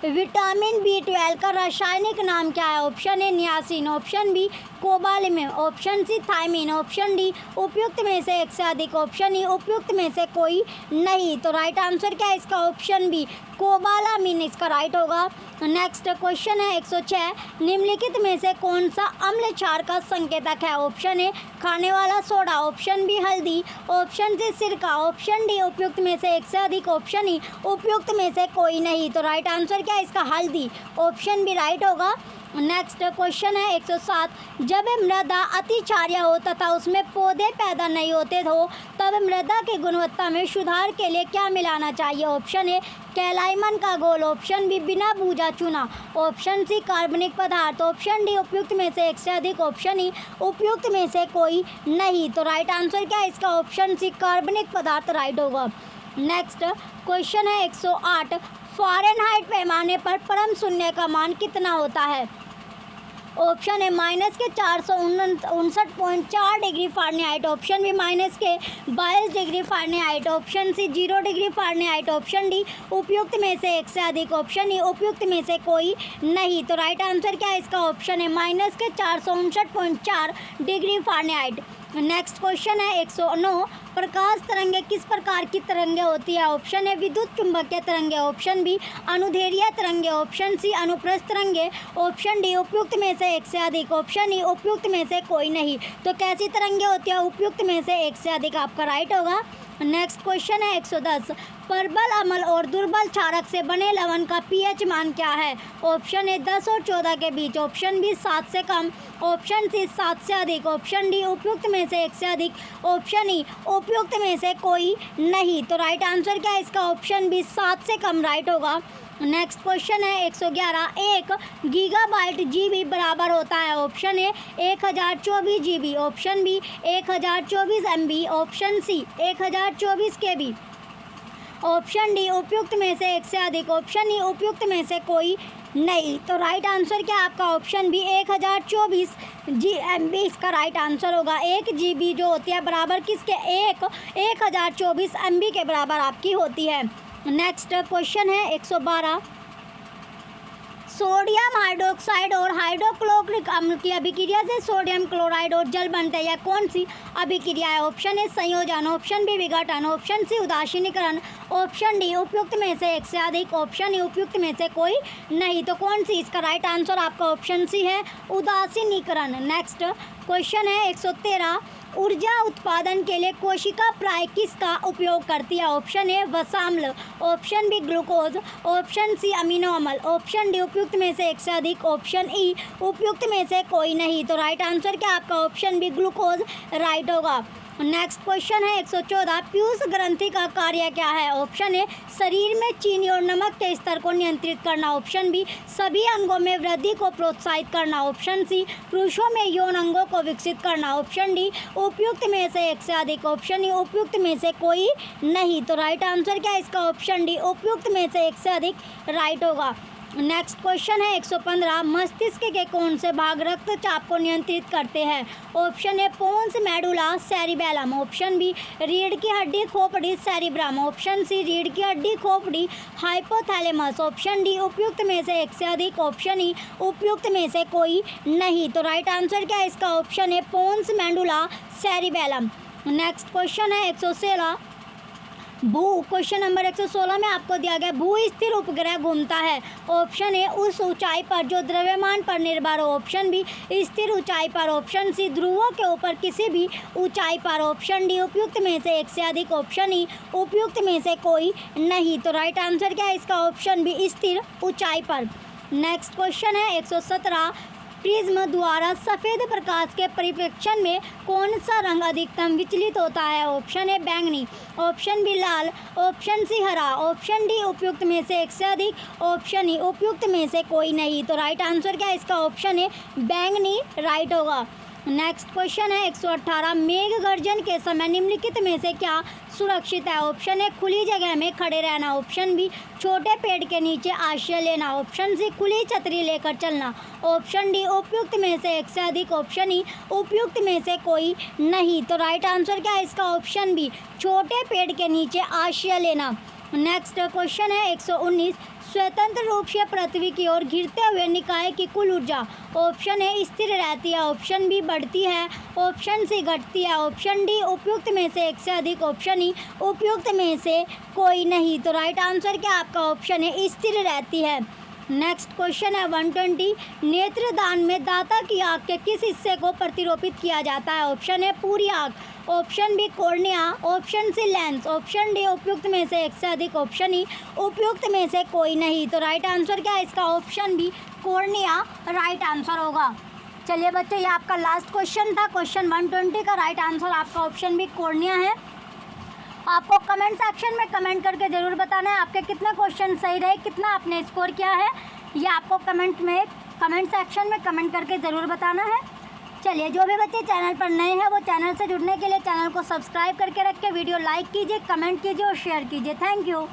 विटामिन B12 का रासायनिक नाम क्या है? Option A niacin, option B cobalamin, option C thiamine, option D उपयुक्त में से एक से अधिक, ऑप्शन ई उपयुक्त में से कोई नहीं। तो राइट आंसर क्या है इसका? ऑप्शन बी कोबालामिन इसका राइट होगा। नेक्स्ट क्वेश्चन है 106, निम्नलिखित में से कौन सा अम्ल क्षार का संकेतक है? ऑप्शन ए खाने वाला सोडा, ऑप्शन बी हल्दी, ऑप्शन सी सिरका, ऑप्शन डी उपयुक्त में से एक से अधिक, ऑप्शन ई उपयुक्त में से कोई नहीं। तो राइट आंसर क्या है इसका? हल्दी, ऑप्शन बी राइट होगा। नेक्स्ट क्वेश्चन है 107, जब मृदा अति क्षारीय हो तथा उसमें पौधे पैदा नहीं होते हो तब मृदा की गुणवत्ता में सुधार के लिए क्या मिलाना चाहिए? ऑप्शन ए कैलाइमन का घोल, ऑप्शन बी बिना भूजा चूना, ऑप्शन सी कार्बनिक पदार्थ, ऑप्शन डी उपयुक्त में से एक से अधिक, ऑप्शन ई उपयुक्त में से कोई नहीं। तो राइट आंसर क्या है इसका? ऑप्शन सी कार्बनिक पदार्थ राइट होगा। नेक्स्ट क्वेश्चन है 108, फ़ारेनहाइट पैमाने पर परम शून्य का मान कितना होता है? ऑप्शन है माइनस के 459.4 degree Fahrenheit, option B minus के 22 degree Fahrenheit, option C 0 degree Fahrenheit, option D उपयुक्त में से एक से अधिक, ऑप्शन ई उपयुक्त में से कोई नहीं। तो राइट आंसर क्या है इसका? ऑप्शन है माइनस के 459.4 डिग्री फ़ारेनहाइट। नेक्स्ट क्वेश्चन है 109, प्रकाश तरंगे किस प्रकार की तरंगे होती है? ऑप्शन है विद्युत चुंबकीय तरंगे, ऑप्शन बी अनुदैर्ध्य तरंगे, ऑप्शन सी अनुप्रस्थ तरंगे, ऑप्शन डी उपयुक्त में से एक से अधिक, ऑप्शन ई उपयुक्त में से कोई नहीं। तो कैसी तरंगे होती है? उपयुक्त में से एक से अधिक आपका राइट होगा। नेक्स्ट क्वेश्चन है 110, प्रबल अम्ल और दुर्बल क्षारक से बने लवण का पीएच मान क्या है? ऑप्शन ए 10 और 14 के बीच, ऑप्शन बी 7 से कम, ऑप्शन सी 7 से अधिक, ऑप्शन डी उपयुक्त में से एक से अधिक, ऑप्शन ई उपयुक्त में से कोई नहीं। तो राइट आंसर क्या है इसका? ऑप्शन बी 7 से कम राइट होगा। नेक्स्ट क्वेश्चन है 111, 1 गीगाबाइट जीबी बराबर होता है? Option A 1024 GB, option B 1024 MB, option C 1024 KB, option D उपयुक्त में से एक से अधिक, ऑप्शन ई उपयुक्त में से कोई नहीं। तो राइट आंसर क्या आपका? ऑप्शन बी 1024 MB इसका राइट आंसर होगा। 1 GB जो होती है बराबर किसके? 1024 MB के बराबर आपकी होती है। नेक्स्ट क्वेश्चन है 112, सोडियम हाइड्रोक्साइड और हाइड्रोक्लोरिक अम्ल की अभिक्रिया से सोडियम क्लोराइड और जल बनते हैं। यह कौन सी अभिक्रिया है? ऑप्शन ए संयोजन, ऑप्शन बी विघटन, ऑप्शन सी उदासीनीकरण, ऑप्शन डी उपयुक्त में से एक से अधिक, ऑप्शन ई उपयुक्त में से कोई नहीं। तो कौन सी इसका राइट आंसर आपका ऑप्शन सी है उदासीनीकरण। नेक्स्ट क्वेश्चन है 113, ऊर्जा उत्पादन के लिए कोशिका प्राय किसका उपयोग करती है? ऑप्शन ए वसाम्ल, option B glucose, option C amino अम्ल, ऑप्शन डी उपयुक्त में से एक से अधिक, ऑप्शन ई उपयुक्त में से कोई नहीं। तो राइट आंसर क्या आपका? ऑप्शन बी ग्लूकोज राइट होगा। नेक्स्ट क्वेश्चन है 114, पीयूष ग्रंथि का कार्य क्या है? ऑप्शन ए शरीर में चीनी और नमक के स्तर को नियंत्रित करना, ऑप्शन बी सभी अंगों में वृद्धि को प्रोत्साहित करना, ऑप्शन सी पुरुषों में यौन अंगों को विकसित करना, ऑप्शन डी उपयुक्त में से एक से अधिक, ऑप्शन ई उपयुक्त में से कोई नहीं। तो राइट आंसर क्या है इसका? ऑप्शन डी उपयुक्त में से एक से अधिक राइट होगा। नेक्स्ट क्वेश्चन है 115, मस्तिष्क के कौन से भाग रक्तचाप को नियंत्रित करते हैं? Option A pons medulla cerebellum, option B रीढ़ की हड्डी खोपड़ी सेरिब्रम, ऑप्शन सी रीढ़ की हड्डी खोपड़ी हाइपोथैलेमस, ऑप्शन डी उपयुक्त में से एक से अधिक, ऑप्शन ई उपयुक्त में से कोई नहीं। तो राइट आंसर क्या है इसका? Option A pons medulla cerebellum. Next question है 116, क्वेश्चन नंबर 116 में आपको दिया गया भू स्थिर उपग्रह घूमता है। ऑप्शन ए उस ऊंचाई पर जो द्रव्यमान पर निर्भर हो, ऑप्शन बी स्थिर ऊंचाई पर, ऑप्शन सी ध्रुवों के ऊपर किसी भी ऊंचाई पर, ऑप्शन डी उपयुक्त में से एक से अधिक, ऑप्शन ई उपयुक्त में से कोई नहीं। तो राइट आंसर क्या है इसका? ऑप्शन बी स्थिर ऊंचाई पर। नेक्स्ट क्वेश्चन है 117, प्रिज्म द्वारा सफ़ेद प्रकाश के परिप्रेक्षण में कौन सा रंग अधिकतम विचलित होता है? ऑप्शन ए बैंगनी, ऑप्शन बी लाल, ऑप्शन सी हरा, ऑप्शन डी उपयुक्त में से एक से अधिक, ऑप्शन ई उपयुक्त में से कोई नहीं। तो राइट आंसर क्या है इसका? ऑप्शन ए बैंगनी राइट होगा। नेक्स्ट क्वेश्चन है 118, मेघ गर्जन के समय निम्नलिखित में से क्या सुरक्षित है? ऑप्शन ए खुली जगह में खड़े रहना, ऑप्शन बी छोटे पेड़ के नीचे आश्रय लेना, ऑप्शन सी खुली छतरी लेकर चलना, ऑप्शन डी उपयुक्त में से एक से अधिक, ऑप्शन ई उपयुक्त में से कोई नहीं। तो राइट आंसर क्या है इसका? ऑप्शन बी छोटे पेड़ के नीचे आश्रय लेना। नेक्स्ट क्वेश्चन है 119, स्वतंत्र रूप से पृथ्वी की ओर घिरते हुए निकाय की कुल ऊर्जा? ऑप्शन ए स्थिर रहती है, ऑप्शन बी बढ़ती है, ऑप्शन सी घटती है, ऑप्शन डी उपयुक्त में से एक से अधिक, ऑप्शन ई उपयुक्त में से कोई नहीं। तो राइट आंसर क्या आपका ऑप्शन है स्थिर रहती है। नेक्स्ट क्वेश्चन है 120। नेत्रदान में दाता की आँख के किस हिस्से को प्रतिरोपित किया जाता है? ऑप्शन ए पूरी आँख, option B cornea, option C lens, option D उपयुक्त में से एक से अधिक, ऑप्शन ई उपयुक्त में से कोई नहीं। तो राइट आंसर क्या है इसका? Option B cornea right answer होगा। चलिए बच्चों, ये आपका लास्ट क्वेश्चन था। क्वेश्चन 120 का राइट आंसर आपका ऑप्शन बी कॉर्निया है। आपको कमेंट सेक्शन में कमेंट करके ज़रूर बताना है आपके कितने क्वेश्चन सही रहे, कितना आपने स्कोर किया है, ये आपको कमेंट सेक्शन में कमेंट करके ज़रूर बताना है। चलिए, जो भी बच्चे चैनल पर नए हैं वो चैनल से जुड़ने के लिए चैनल को सब्सक्राइब करके रखें, वीडियो लाइक कीजिए, कमेंट कीजिए और शेयर कीजिए। Thank you.